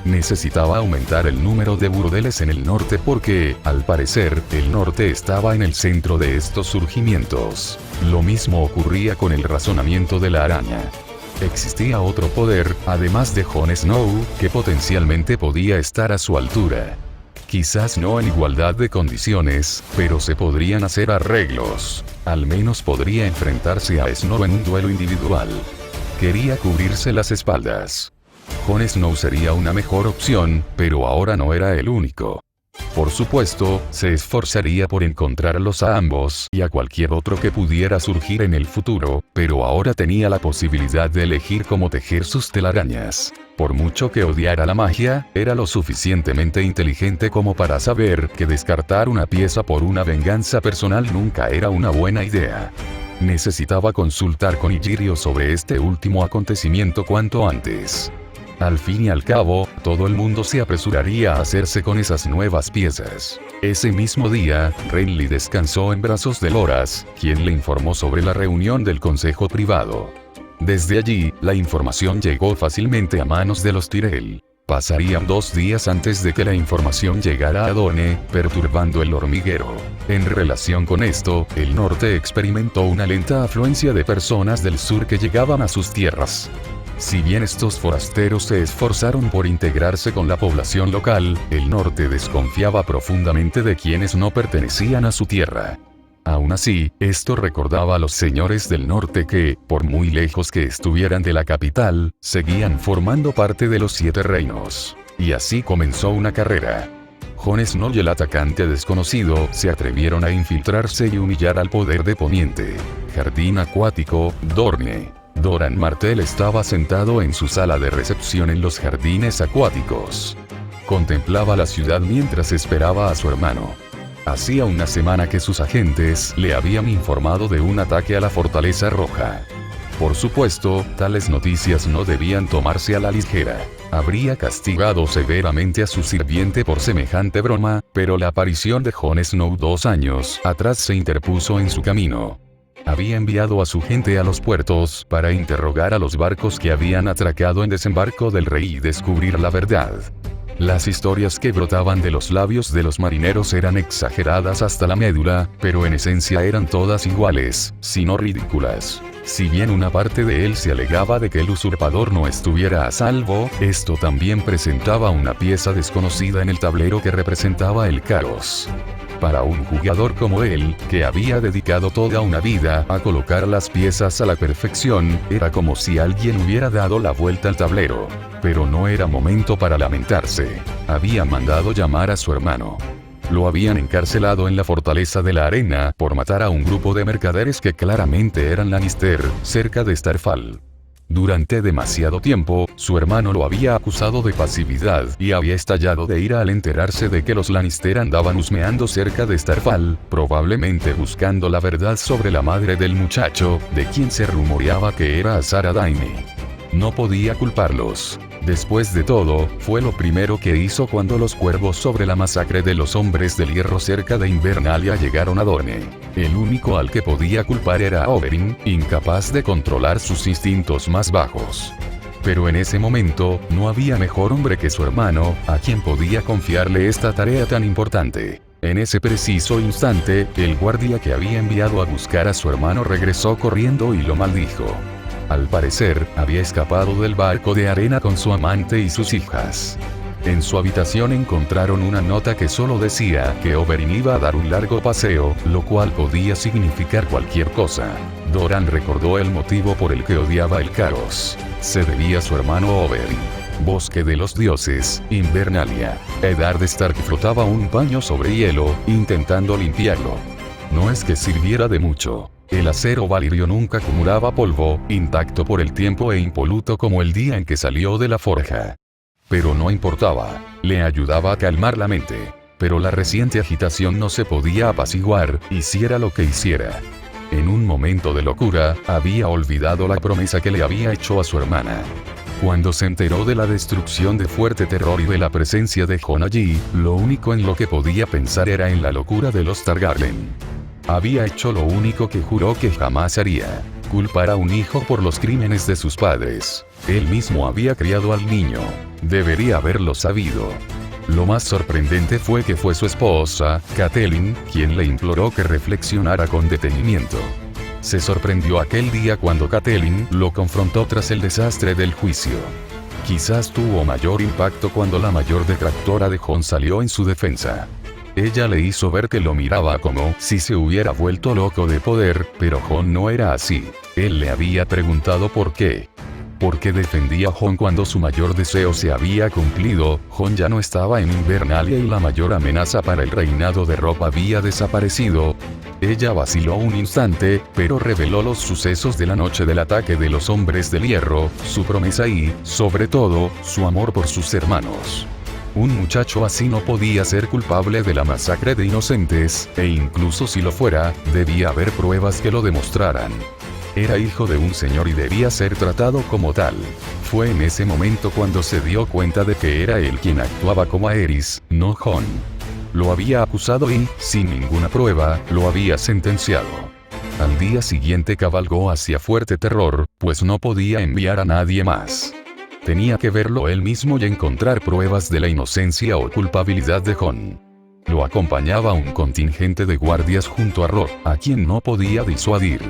Necesitaba aumentar el número de burdeles en el norte porque, al parecer, el norte estaba en el centro de estos surgimientos. Lo mismo ocurría con el razonamiento de la araña. Existía otro poder, además de Jon Snow, que potencialmente podía estar a su altura. Quizás no en igualdad de condiciones, pero se podrían hacer arreglos. Al menos podría enfrentarse a Snow en un duelo individual. Quería cubrirse las espaldas. Jon Snow sería una mejor opción, pero ahora no era el único. Por supuesto, se esforzaría por encontrarlos a ambos y a cualquier otro que pudiera surgir en el futuro, pero ahora tenía la posibilidad de elegir cómo tejer sus telarañas. Por mucho que odiara la magia, era lo suficientemente inteligente como para saber que descartar una pieza por una venganza personal nunca era una buena idea. Necesitaba consultar con Illyrio sobre este último acontecimiento cuanto antes. Al fin y al cabo, todo el mundo se apresuraría a hacerse con esas nuevas piezas. Ese mismo día, Renly descansó en brazos de Loras, quien le informó sobre la reunión del consejo privado. Desde allí, la información llegó fácilmente a manos de los Tyrell. Pasarían 2 días antes de que la información llegara a Dorne, perturbando el hormiguero. En relación con esto, el norte experimentó una lenta afluencia de personas del sur que llegaban a sus tierras. Si bien estos forasteros se esforzaron por integrarse con la población local, el norte desconfiaba profundamente de quienes no pertenecían a su tierra. Aún así, esto recordaba a los señores del norte que, por muy lejos que estuvieran de la capital, seguían formando parte de los 7 reinos. Y así comenzó una carrera. Jon Snow y el atacante desconocido se atrevieron a infiltrarse y humillar al poder de Poniente. Jardín acuático, Dorne. Doran Martell estaba sentado en su sala de recepción en los jardines acuáticos. Contemplaba la ciudad mientras esperaba a su hermano. Hacía una semana que sus agentes le habían informado de un ataque a la Fortaleza Roja. Por supuesto, tales noticias no debían tomarse a la ligera. Habría castigado severamente a su sirviente por semejante broma, pero la aparición de Jon Snow 2 años atrás se interpuso en su camino. Había enviado a su gente a los puertos para interrogar a los barcos que habían atracado en desembarco del rey y descubrir la verdad. Las historias que brotaban de los labios de los marineros eran exageradas hasta la médula, pero en esencia eran todas iguales, si no ridículas. Si bien una parte de él se alegaba de que el usurpador no estuviera a salvo, esto también presentaba una pieza desconocida en el tablero que representaba el caos. Para un jugador como él, que había dedicado toda una vida a colocar las piezas a la perfección, era como si alguien hubiera dado la vuelta al tablero. Pero no era momento para lamentarse. Había mandado llamar a su hermano. Lo habían encarcelado en la fortaleza de la arena por matar a un grupo de mercaderes que claramente eran Lannister, cerca de Starfall. Durante demasiado tiempo, su hermano lo había acusado de pasividad y había estallado de ira al enterarse de que los Lannister andaban husmeando cerca de Starfall, probablemente buscando la verdad sobre la madre del muchacho, de quien se rumoreaba que era Azara Daime. No podía culparlos. Después de todo, fue lo primero que hizo cuando los cuervos sobre la masacre de los hombres del hierro cerca de Invernalia llegaron a Dorne. El único al que podía culpar era a Oberyn, incapaz de controlar sus instintos más bajos. Pero en ese momento, no había mejor hombre que su hermano, a quien podía confiarle esta tarea tan importante. En ese preciso instante, el guardia que había enviado a buscar a su hermano regresó corriendo y lo maldijo. Al parecer, había escapado del barco de arena con su amante y sus hijas. En su habitación encontraron una nota que solo decía que Oberyn iba a dar un largo paseo, lo cual podía significar cualquier cosa. Doran recordó el motivo por el que odiaba el caos. Se debía a su hermano Oberyn. Bosque de los dioses, Invernalia. Eddard Stark frotaba un paño sobre hielo, intentando limpiarlo. No es que sirviera de mucho. El acero valirio nunca acumulaba polvo, intacto por el tiempo e impoluto como el día en que salió de la forja. Pero no importaba, le ayudaba a calmar la mente. Pero la reciente agitación no se podía apaciguar, hiciera lo que hiciera. En un momento de locura, había olvidado la promesa que le había hecho a su hermana. Cuando se enteró de la destrucción de Fuerte Terror y de la presencia de Jon allí, lo único en lo que podía pensar era en la locura de los Targaryen. Había hecho lo único que juró que jamás haría. culpar a un hijo por los crímenes de sus padres. Él mismo había criado al niño. Debería haberlo sabido. Lo más sorprendente fue que fue su esposa, Catelyn, quien le imploró que reflexionara con detenimiento. Se sorprendió aquel día cuando Catelyn lo confrontó tras el desastre del juicio. Quizás tuvo mayor impacto cuando la mayor detractora de Jon salió en su defensa. Ella le hizo ver que lo miraba como si se hubiera vuelto loco de poder, pero Jon no era así. Él le había preguntado por qué. ¿Por qué defendía a Jon cuando su mayor deseo se había cumplido? Jon ya no estaba en Invernalia y la mayor amenaza para el reinado de Robb había desaparecido. Ella vaciló un instante, pero reveló los sucesos de la noche del ataque de los Hombres del Hierro, su promesa y, sobre todo, su amor por sus hermanos. Un muchacho así no podía ser culpable de la masacre de inocentes, e incluso si lo fuera, debía haber pruebas que lo demostraran. Era hijo de un señor y debía ser tratado como tal. Fue en ese momento cuando se dio cuenta de que era él quien actuaba como Aerys, no Jon. Lo había acusado y, sin ninguna prueba, lo había sentenciado. Al día siguiente cabalgó hacia Fuerte Terror, pues no podía enviar a nadie más. Tenía que verlo él mismo y encontrar pruebas de la inocencia o culpabilidad de Jon. Lo acompañaba un contingente de guardias junto a Robb, a quien no podía disuadir.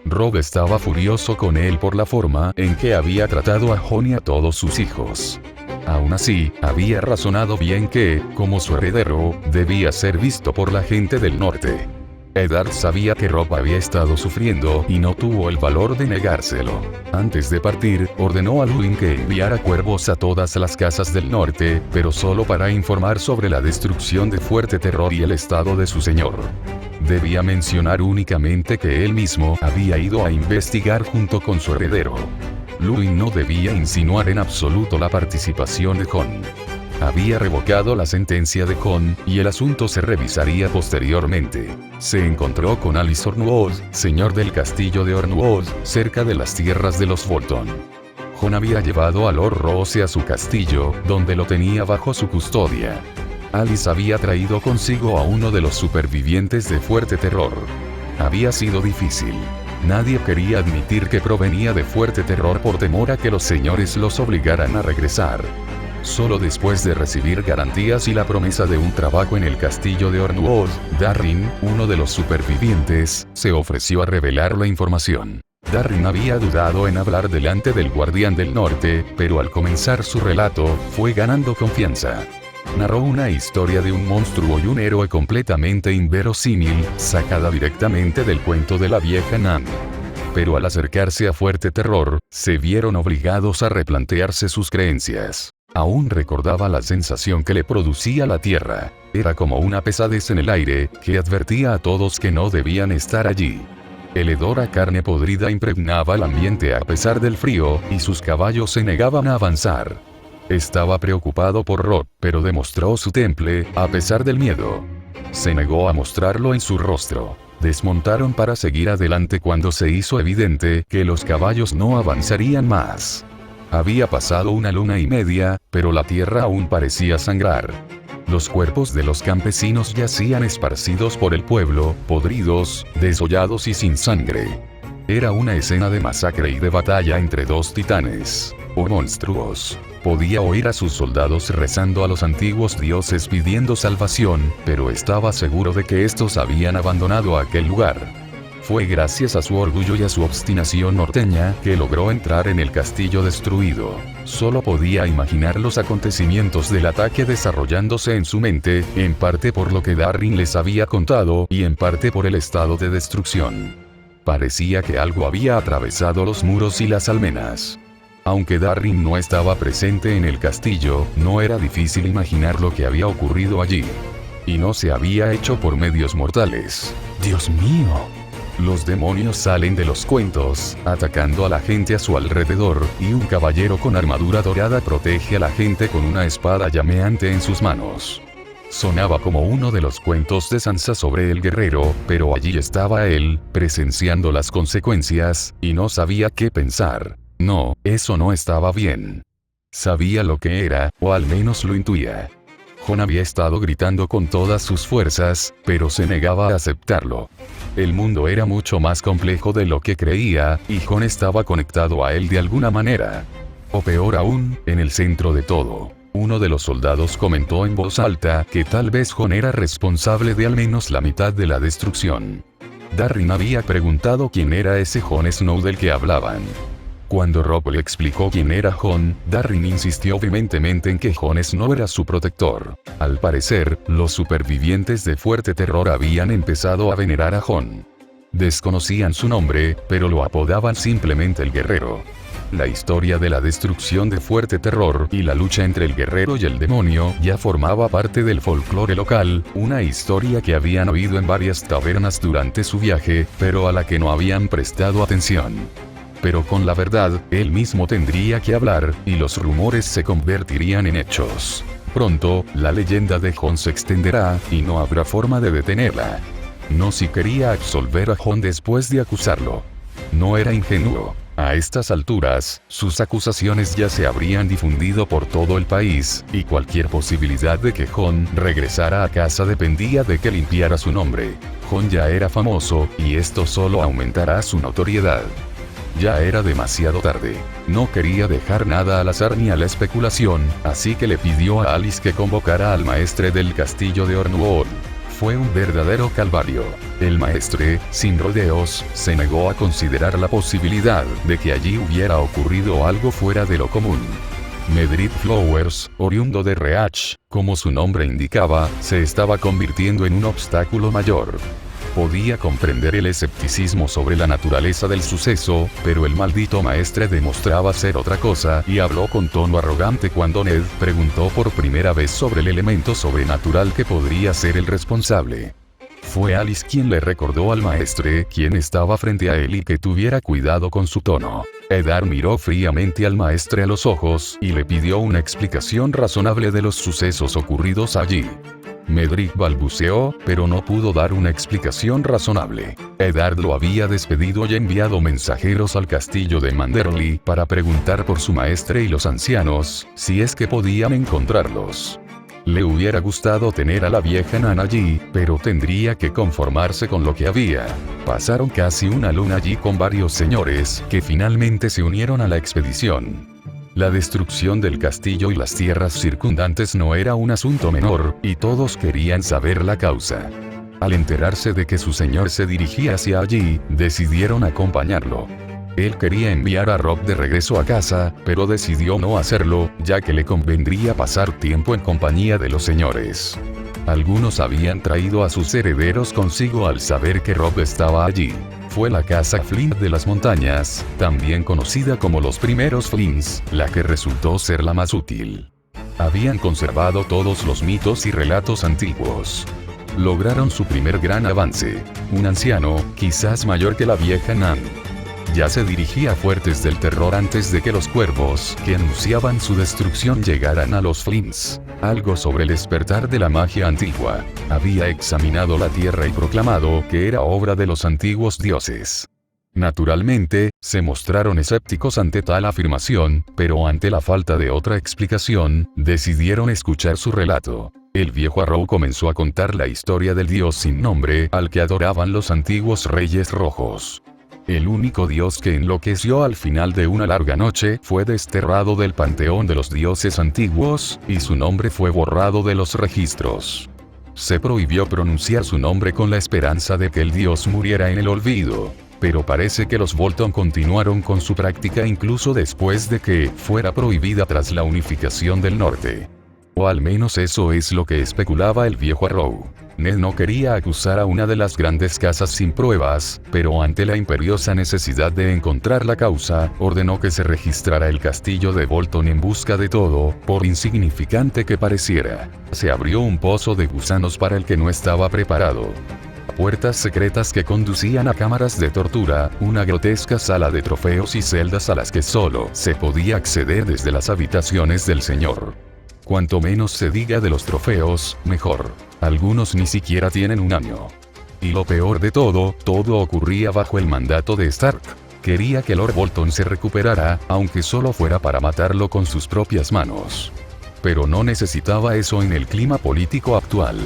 Robb estaba furioso con él por la forma en que había tratado a Jon y a todos sus hijos. Aún así, había razonado bien que, como su heredero, debía ser visto por la gente del norte. Eddard sabía que Robb había estado sufriendo y no tuvo el valor de negárselo. Antes de partir, ordenó a Luwin que enviara cuervos a todas las casas del norte, pero solo para informar sobre la destrucción de Fuerte Terror y el estado de su señor. Debía mencionar únicamente que él mismo había ido a investigar junto con su heredero. Luwin no debía insinuar en absoluto la participación de Jon. Había revocado la sentencia de Jon, y el asunto se revisaría posteriormente. Se encontró con Alys Ornwold, señor del castillo de Ornwold, cerca de las tierras de los Bolton. Jon había llevado a Lord Roose a su castillo, donde lo tenía bajo su custodia. Alys había traído consigo a uno de los supervivientes de Fuerte Terror. Había sido difícil. Nadie quería admitir que provenía de Fuerte Terror por temor a que los señores los obligaran a regresar. Solo después de recibir garantías y la promesa de un trabajo en el castillo de Ornwold, Darren, uno de los supervivientes, se ofreció a revelar la información. Darren había dudado en hablar delante del Guardián del Norte, pero al comenzar su relato, fue ganando confianza. Narró una historia de un monstruo y un héroe completamente inverosímil, sacada directamente del cuento de la vieja Nan. Pero al acercarse a Fuerte Terror, se vieron obligados a replantearse sus creencias. Aún recordaba la sensación que le producía la tierra. Era como una pesadez en el aire, que advertía a todos que no debían estar allí. El hedor a carne podrida impregnaba el ambiente a pesar del frío, y sus caballos se negaban a avanzar. Estaba preocupado por Robb, pero demostró su temple, a pesar del miedo. Se negó a mostrarlo en su rostro. Desmontaron para seguir adelante cuando se hizo evidente que los caballos no avanzarían más. Había pasado una luna y media, pero la tierra aún parecía sangrar. Los cuerpos de los campesinos yacían esparcidos por el pueblo, podridos, desollados y sin sangre. Era una escena de masacre y de batalla entre dos titanes, o monstruos. Podía oír a sus soldados rezando a los antiguos dioses pidiendo salvación, pero estaba seguro de que estos habían abandonado aquel lugar. Fue gracias a su orgullo y a su obstinación norteña que logró entrar en el castillo destruido. Solo podía imaginar los acontecimientos del ataque desarrollándose en su mente, en parte por lo que Darren les había contado y en parte por el estado de destrucción. Parecía que algo había atravesado los muros y las almenas. Aunque Darren no estaba presente en el castillo, no era difícil imaginar lo que había ocurrido allí. Y no se había hecho por medios mortales. ¡Dios mío! Los demonios salen de los cuentos, atacando a la gente a su alrededor, y un caballero con armadura dorada protege a la gente con una espada llameante en sus manos. Sonaba como uno de los cuentos de Sansa sobre el guerrero, pero allí estaba él, presenciando las consecuencias, y no sabía qué pensar. No, eso no estaba bien. Sabía lo que era, o al menos lo intuía. Jon había estado gritando con todas sus fuerzas, pero se negaba a aceptarlo. El mundo era mucho más complejo de lo que creía, y Jon estaba conectado a él de alguna manera. O peor aún, en el centro de todo. Uno de los soldados comentó en voz alta que tal vez Jon era responsable de al menos la mitad de la destrucción. Darrin había preguntado quién era ese Jon Snow del que hablaban. Cuando Robb le explicó quién era Jon, Darrin insistió vehementemente en que Jon Snow era su protector. Al parecer, los supervivientes de Fuerte Terror habían empezado a venerar a Jon. Desconocían su nombre, pero lo apodaban simplemente el Guerrero. La historia de la destrucción de Fuerte Terror y la lucha entre el guerrero y el demonio ya formaba parte del folclore local, una historia que habían oído en varias tabernas durante su viaje, pero a la que no habían prestado atención. Pero con la verdad, él mismo tendría que hablar, y los rumores se convertirían en hechos. Pronto, la leyenda de Jon se extenderá, y no habrá forma de detenerla. No si quería absolver a Jon después de acusarlo. No era ingenuo. A estas alturas, sus acusaciones ya se habrían difundido por todo el país, y cualquier posibilidad de que Jon regresara a casa dependía de que limpiara su nombre. Jon ya era famoso, y esto solo aumentará su notoriedad. Ya era demasiado tarde. No quería dejar nada al azar ni a la especulación, así que le pidió a Alice que convocara al maestre del castillo de Ornwall. Fue un verdadero calvario. El maestre, sin rodeos, se negó a considerar la posibilidad de que allí hubiera ocurrido algo fuera de lo común. Medrith Flowers, oriundo de Reach, como su nombre indicaba, se estaba convirtiendo en un obstáculo mayor. Podía comprender el escepticismo sobre la naturaleza del suceso, pero el maldito maestre demostraba ser otra cosa y habló con tono arrogante cuando Ned preguntó por primera vez sobre el elemento sobrenatural que podría ser el responsable. Fue Alice quien le recordó al maestre quién estaba frente a él y que tuviera cuidado con su tono. Eddard miró fríamente al maestre a los ojos y le pidió una explicación razonable de los sucesos ocurridos allí. Medrith balbuceó, pero no pudo dar una explicación razonable. Eddard lo había despedido y enviado mensajeros al castillo de Manderley para preguntar por su maestre y los ancianos, si es que podían encontrarlos. Le hubiera gustado tener a la vieja Nan allí, pero tendría que conformarse con lo que había. Pasaron casi una luna allí con varios señores, que finalmente se unieron a la expedición. La destrucción del castillo y las tierras circundantes no era un asunto menor, y todos querían saber la causa. Al enterarse de que su señor se dirigía hacia allí, decidieron acompañarlo. Él quería enviar a Robb de regreso a casa, pero decidió no hacerlo, ya que le convendría pasar tiempo en compañía de los señores. Algunos habían traído a sus herederos consigo al saber que Robb estaba allí. Fue la casa Flint de las montañas, también conocida como los primeros Flints, la que resultó ser la más útil. Habían conservado todos los mitos y relatos antiguos. Lograron su primer gran avance. Un anciano, quizás mayor que la vieja Nan, ya se dirigía a Fuertes del Terror antes de que los cuervos, que anunciaban su destrucción, llegaran a los Flints. Algo sobre el despertar de la magia antigua. Había examinado la tierra y proclamado que era obra de los antiguos dioses. Naturalmente, se mostraron escépticos ante tal afirmación, pero ante la falta de otra explicación, decidieron escuchar su relato. El viejo Arrow comenzó a contar la historia del dios sin nombre al que adoraban los antiguos reyes rojos. El único dios que enloqueció al final de una larga noche fue desterrado del panteón de los dioses antiguos, y su nombre fue borrado de los registros. Se prohibió pronunciar su nombre con la esperanza de que el dios muriera en el olvido. Pero parece que los Bolton continuaron con su práctica incluso después de que fuera prohibida tras la unificación del norte. O al menos eso es lo que especulaba el viejo Arrow. Ned no quería acusar a una de las grandes casas sin pruebas, pero ante la imperiosa necesidad de encontrar la causa, ordenó que se registrara el castillo de Bolton en busca de todo, por insignificante que pareciera. Se abrió un pozo de gusanos para el que no estaba preparado. Puertas secretas que conducían a cámaras de tortura, una grotesca sala de trofeos y celdas a las que solo se podía acceder desde las habitaciones del señor. Cuanto menos se diga de los trofeos, mejor. Algunos ni siquiera tienen un año. Y lo peor de todo ocurría bajo el mandato de Stark. Quería que Lord Bolton se recuperara, aunque solo fuera para matarlo con sus propias manos. Pero no necesitaba eso en el clima político actual.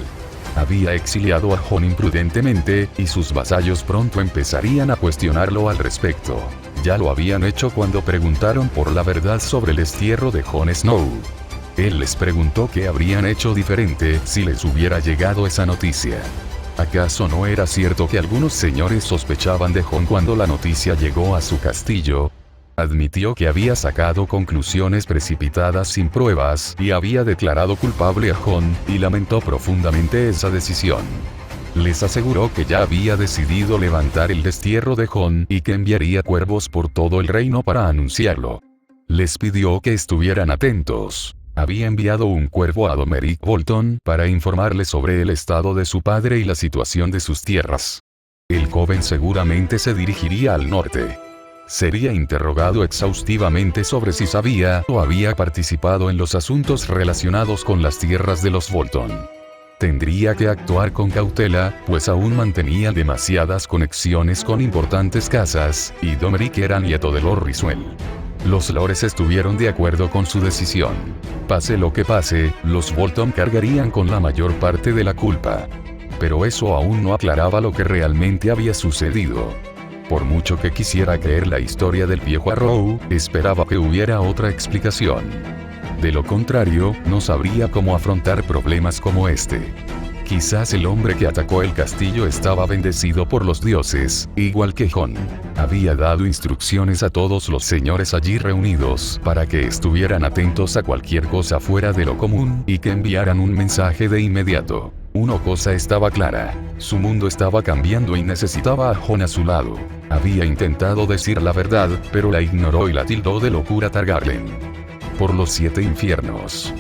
Había exiliado a Jon imprudentemente, y sus vasallos pronto empezarían a cuestionarlo al respecto. Ya lo habían hecho cuando preguntaron por la verdad sobre el destierro de Jon Snow. Él les preguntó qué habrían hecho diferente si les hubiera llegado esa noticia. ¿Acaso no era cierto que algunos señores sospechaban de Jon cuando la noticia llegó a su castillo? Admitió que había sacado conclusiones precipitadas sin pruebas y había declarado culpable a Jon, y lamentó profundamente esa decisión. Les aseguró que ya había decidido levantar el destierro de Jon y que enviaría cuervos por todo el reino para anunciarlo. Les pidió que estuvieran atentos. Había enviado un cuervo a Domeric Bolton para informarle sobre el estado de su padre y la situación de sus tierras. El joven seguramente se dirigiría al norte. Sería interrogado exhaustivamente sobre si sabía o había participado en los asuntos relacionados con las tierras de los Bolton. Tendría que actuar con cautela, pues aún mantenía demasiadas conexiones con importantes casas, y Domeric era nieto de Lord Ryswell. Los lores estuvieron de acuerdo con su decisión. Pase lo que pase, los Bolton cargarían con la mayor parte de la culpa. Pero eso aún no aclaraba lo que realmente había sucedido. Por mucho que quisiera creer la historia del viejo Arrow, esperaba que hubiera otra explicación. De lo contrario, no sabría cómo afrontar problemas como este. Quizás el hombre que atacó el castillo estaba bendecido por los dioses, igual que Jon. Había dado instrucciones a todos los señores allí reunidos para que estuvieran atentos a cualquier cosa fuera de lo común y que enviaran un mensaje de inmediato. Una cosa estaba clara: su mundo estaba cambiando y necesitaba a Jon a su lado. Había intentado decir la verdad, pero la ignoró y la tildó de locura Targaryen. Por los 7 infiernos.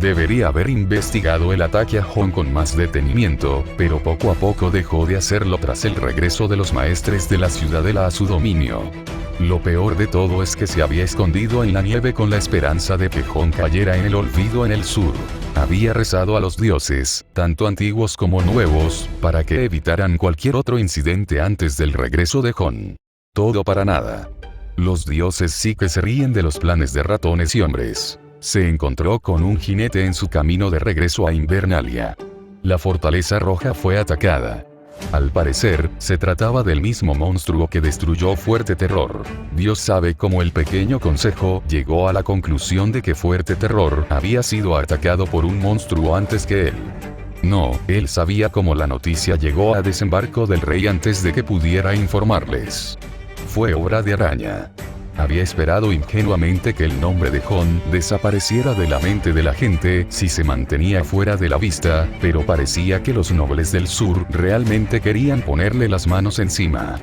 Debería haber investigado el ataque a Jon con más detenimiento, pero poco a poco dejó de hacerlo tras el regreso de los maestres de la ciudadela a su dominio. Lo peor de todo es que se había escondido en la nieve con la esperanza de que Jon cayera en el olvido en el sur. Había rezado a los dioses, tanto antiguos como nuevos, para que evitaran cualquier otro incidente antes del regreso de Jon. Todo para nada. Los dioses sí que se ríen de los planes de ratones y hombres. Se encontró con un jinete en su camino de regreso a Invernalia. La fortaleza roja fue atacada. Al parecer, se trataba del mismo monstruo que destruyó Fuerte Terror. Dios sabe cómo el pequeño consejo llegó a la conclusión de que Fuerte Terror había sido atacado por un monstruo antes que él. No, él sabía cómo la noticia llegó a desembarco del rey antes de que pudiera informarles. Fue obra de araña. Había esperado ingenuamente que el nombre de Jon desapareciera de la mente de la gente si se mantenía fuera de la vista, pero parecía que los nobles del sur realmente querían ponerle las manos encima.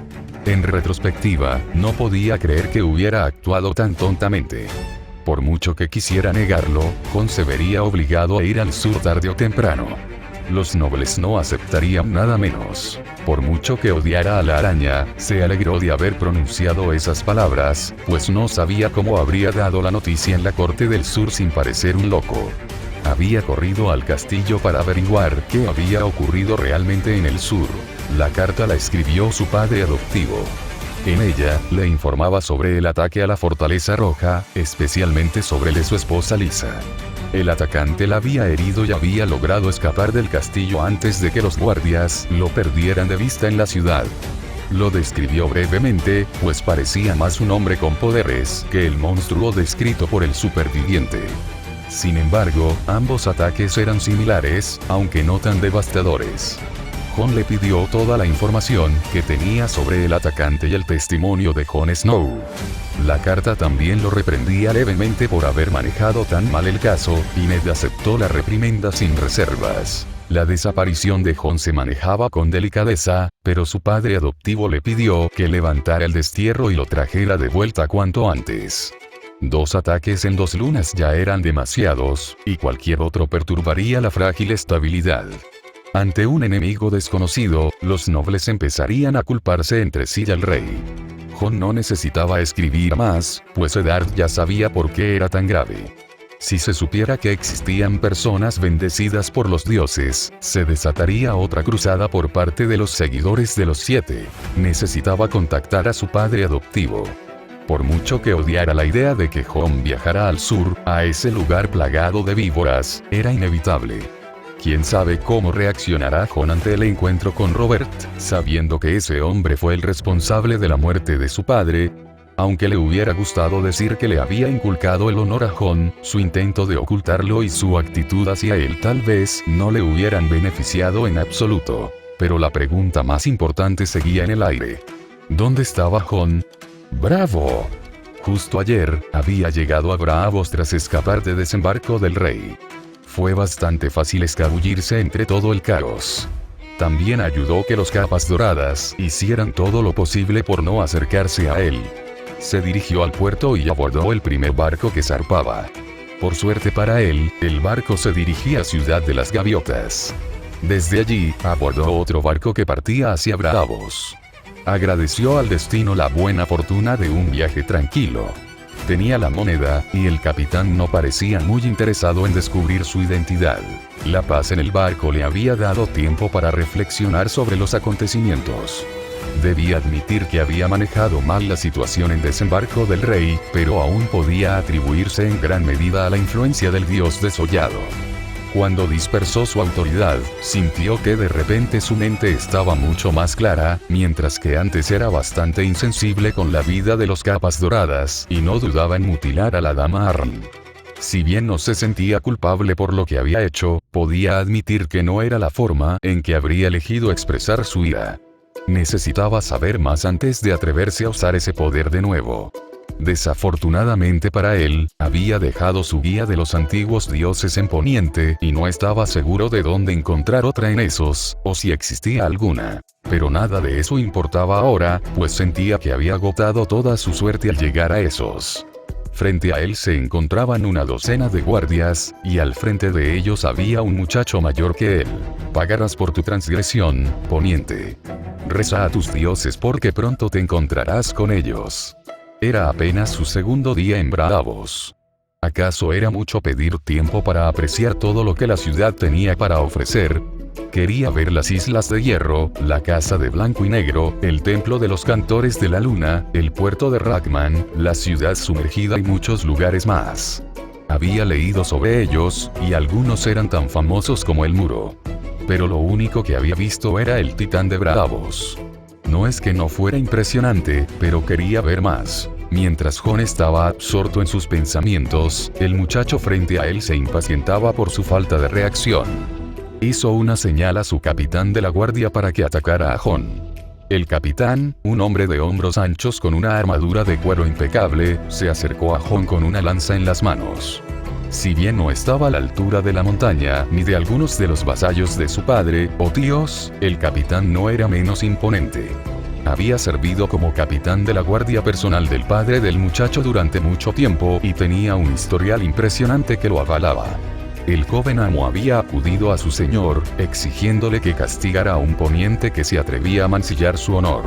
En retrospectiva, no podía creer que hubiera actuado tan tontamente. Por mucho que quisiera negarlo, Jon se vería obligado a ir al sur tarde o temprano. Los nobles no aceptarían nada menos. Por mucho que odiara a la araña, se alegró de haber pronunciado esas palabras, pues no sabía cómo habría dado la noticia en la corte del sur sin parecer un loco. Había corrido al castillo para averiguar qué había ocurrido realmente en el sur. La carta la escribió su padre adoptivo. En ella, le informaba sobre el ataque a la Fortaleza Roja, especialmente sobre él y su esposa Lysa. El atacante la había herido y había logrado escapar del castillo antes de que los guardias lo perdieran de vista en la ciudad. Lo describió brevemente, pues parecía más un hombre con poderes que el monstruo descrito por el superviviente. Sin embargo, ambos ataques eran similares, aunque no tan devastadores. Jon le pidió toda la información que tenía sobre el atacante y el testimonio de Jon Snow. La carta también lo reprendía levemente por haber manejado tan mal el caso, y Ned aceptó la reprimenda sin reservas. La desaparición de Jon se manejaba con delicadeza, pero su padre adoptivo le pidió que levantara el destierro y lo trajera de vuelta cuanto antes. 2 ataques en 2 lunas ya eran demasiados, y cualquier otro perturbaría la frágil estabilidad. Ante un enemigo desconocido, los nobles empezarían a culparse entre sí y al rey. Jon no necesitaba escribir más, pues Eddard ya sabía por qué era tan grave. Si se supiera que existían personas bendecidas por los dioses, se desataría otra cruzada por parte de los seguidores de los 7. Necesitaba contactar a su padre adoptivo. Por mucho que odiara la idea de que Jon viajara al sur, a ese lugar plagado de víboras, era inevitable. ¿Quién sabe cómo reaccionará Jon ante el encuentro con Robert, sabiendo que ese hombre fue el responsable de la muerte de su padre? Aunque le hubiera gustado decir que le había inculcado el honor a Jon, su intento de ocultarlo y su actitud hacia él tal vez no le hubieran beneficiado en absoluto. Pero la pregunta más importante seguía en el aire. ¿Dónde estaba Jon? ¡Bravo! Justo ayer, había llegado a Braavos tras escapar de Desembarco del Rey. Fue bastante fácil escabullirse entre todo el caos. También ayudó que los Capas Doradas hicieran todo lo posible por no acercarse a él. Se dirigió al puerto y abordó el primer barco que zarpaba. Por suerte para él, el barco se dirigía a Ciudad de las Gaviotas. Desde allí, abordó otro barco que partía hacia Braavos. Agradeció al destino la buena fortuna de un viaje tranquilo. Tenía la moneda, y el capitán no parecía muy interesado en descubrir su identidad. La paz en el barco le había dado tiempo para reflexionar sobre los acontecimientos. Debía admitir que había manejado mal la situación en Desembarco del Rey, pero aún podía atribuirse en gran medida a la influencia del dios desollado. Cuando dispersó su autoridad, sintió que de repente su mente estaba mucho más clara, mientras que antes era bastante insensible con la vida de los Capas Doradas, y no dudaba en mutilar a la dama Arryn. Si bien no se sentía culpable por lo que había hecho, podía admitir que no era la forma en que habría elegido expresar su ira. Necesitaba saber más antes de atreverse a usar ese poder de nuevo. Desafortunadamente para él, había dejado su guía de los antiguos dioses en Poniente y no estaba seguro de dónde encontrar otra en esos, o si existía alguna. Pero nada de eso importaba ahora, pues sentía que había agotado toda su suerte al llegar a esos. Frente a él se encontraban una docena de guardias, y al frente de ellos había un muchacho mayor que él. Pagarás por tu transgresión, Poniente. Reza a tus dioses porque pronto te encontrarás con ellos. Era apenas su segundo día en Braavos. ¿Acaso era mucho pedir tiempo para apreciar todo lo que la ciudad tenía para ofrecer? Quería ver las Islas de Hierro, la Casa de Blanco y Negro, el Templo de los Cantores de la Luna, el puerto de Rackman, la ciudad sumergida y muchos lugares más. Había leído sobre ellos, y algunos eran tan famosos como el Muro. Pero lo único que había visto era el Titán de Braavos. No es que no fuera impresionante, pero quería ver más. Mientras Jon estaba absorto en sus pensamientos, el muchacho frente a él se impacientaba por su falta de reacción. Hizo una señal a su capitán de la guardia para que atacara a Jon. El capitán, un hombre de hombros anchos con una armadura de cuero impecable, se acercó a Jon con una lanza en las manos. Si bien no estaba a la altura de la montaña, ni de algunos de los vasallos de su padre, o tíos, el capitán no era menos imponente. Había servido como capitán de la guardia personal del padre del muchacho durante mucho tiempo, y tenía un historial impresionante que lo avalaba. El joven amo había acudido a su señor, exigiéndole que castigara a un poniente que se atrevía a mancillar su honor.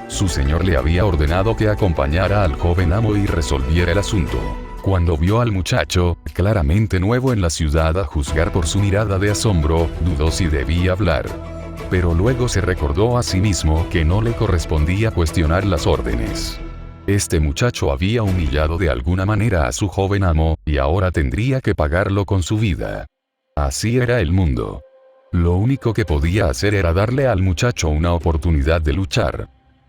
Su señor le había ordenado que acompañara al joven amo y resolviera el asunto. Cuando vio al muchacho, claramente nuevo en la ciudad a juzgar por su mirada de asombro, dudó si debía hablar. Pero luego se recordó a sí mismo que no le correspondía cuestionar las órdenes. Este muchacho había humillado de alguna manera a su joven amo, y ahora tendría que pagarlo con su vida. Así era el mundo. Lo único que podía hacer era darle al muchacho una oportunidad de luchar.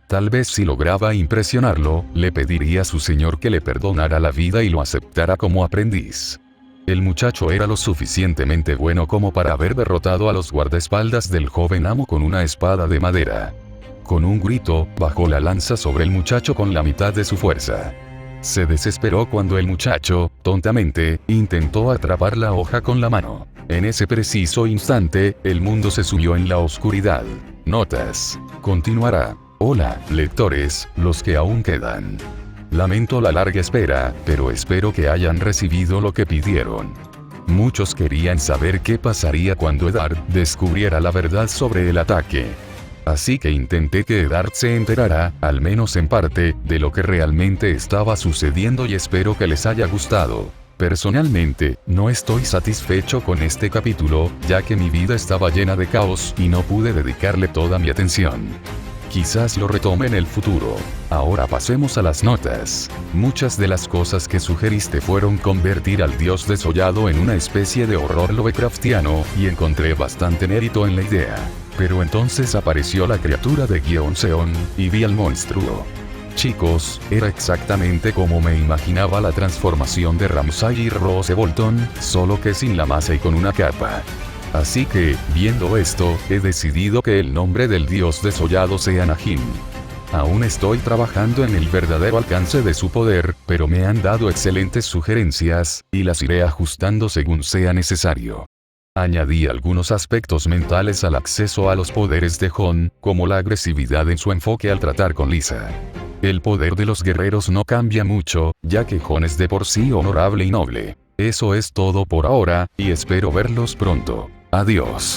Tal vez si lograba impresionarlo, le pediría a su señor que le perdonara la vida y lo aceptara como aprendiz. El muchacho era lo suficientemente bueno como para haber derrotado a los guardaespaldas del joven amo con una espada de madera. Con un grito, bajó la lanza sobre el muchacho con la mitad de su fuerza. Se desesperó cuando el muchacho, tontamente, intentó atrapar la hoja con la mano. En ese preciso instante, el mundo se sumió en la oscuridad. Notas. Continuará. Hola, lectores, los que aún quedan. Lamento la larga espera, pero espero que hayan recibido lo que pidieron. Muchos querían saber qué pasaría cuando Eddard descubriera la verdad sobre el ataque. Así que intenté que Eddard se enterara, al menos en parte, de lo que realmente estaba sucediendo y espero que les haya gustado. Personalmente, no estoy satisfecho con este capítulo, ya que mi vida estaba llena de caos y no pude dedicarle toda mi atención. Quizás lo retome en el futuro. Ahora pasemos a las notas. Muchas de las cosas que sugeriste fueron convertir al dios desollado en una especie de horror Lovecraftiano, y encontré bastante mérito en la idea. Pero entonces apareció la criatura de Gyeon-seon, y vi al monstruo. Chicos, era exactamente como me imaginaba la transformación de Ramsay Rose Bolton, solo que sin la masa y con una capa. Así que, viendo esto, he decidido que el nombre del dios desollado sea Najin. Aún estoy trabajando en el verdadero alcance de su poder, pero me han dado excelentes sugerencias, y las iré ajustando según sea necesario. Añadí algunos aspectos mentales al acceso a los poderes de Jon, como la agresividad en su enfoque al tratar con Lisa. El poder de los guerreros no cambia mucho, ya que Jon es de por sí honorable y noble. Eso es todo por ahora, y espero verlos pronto. Adiós.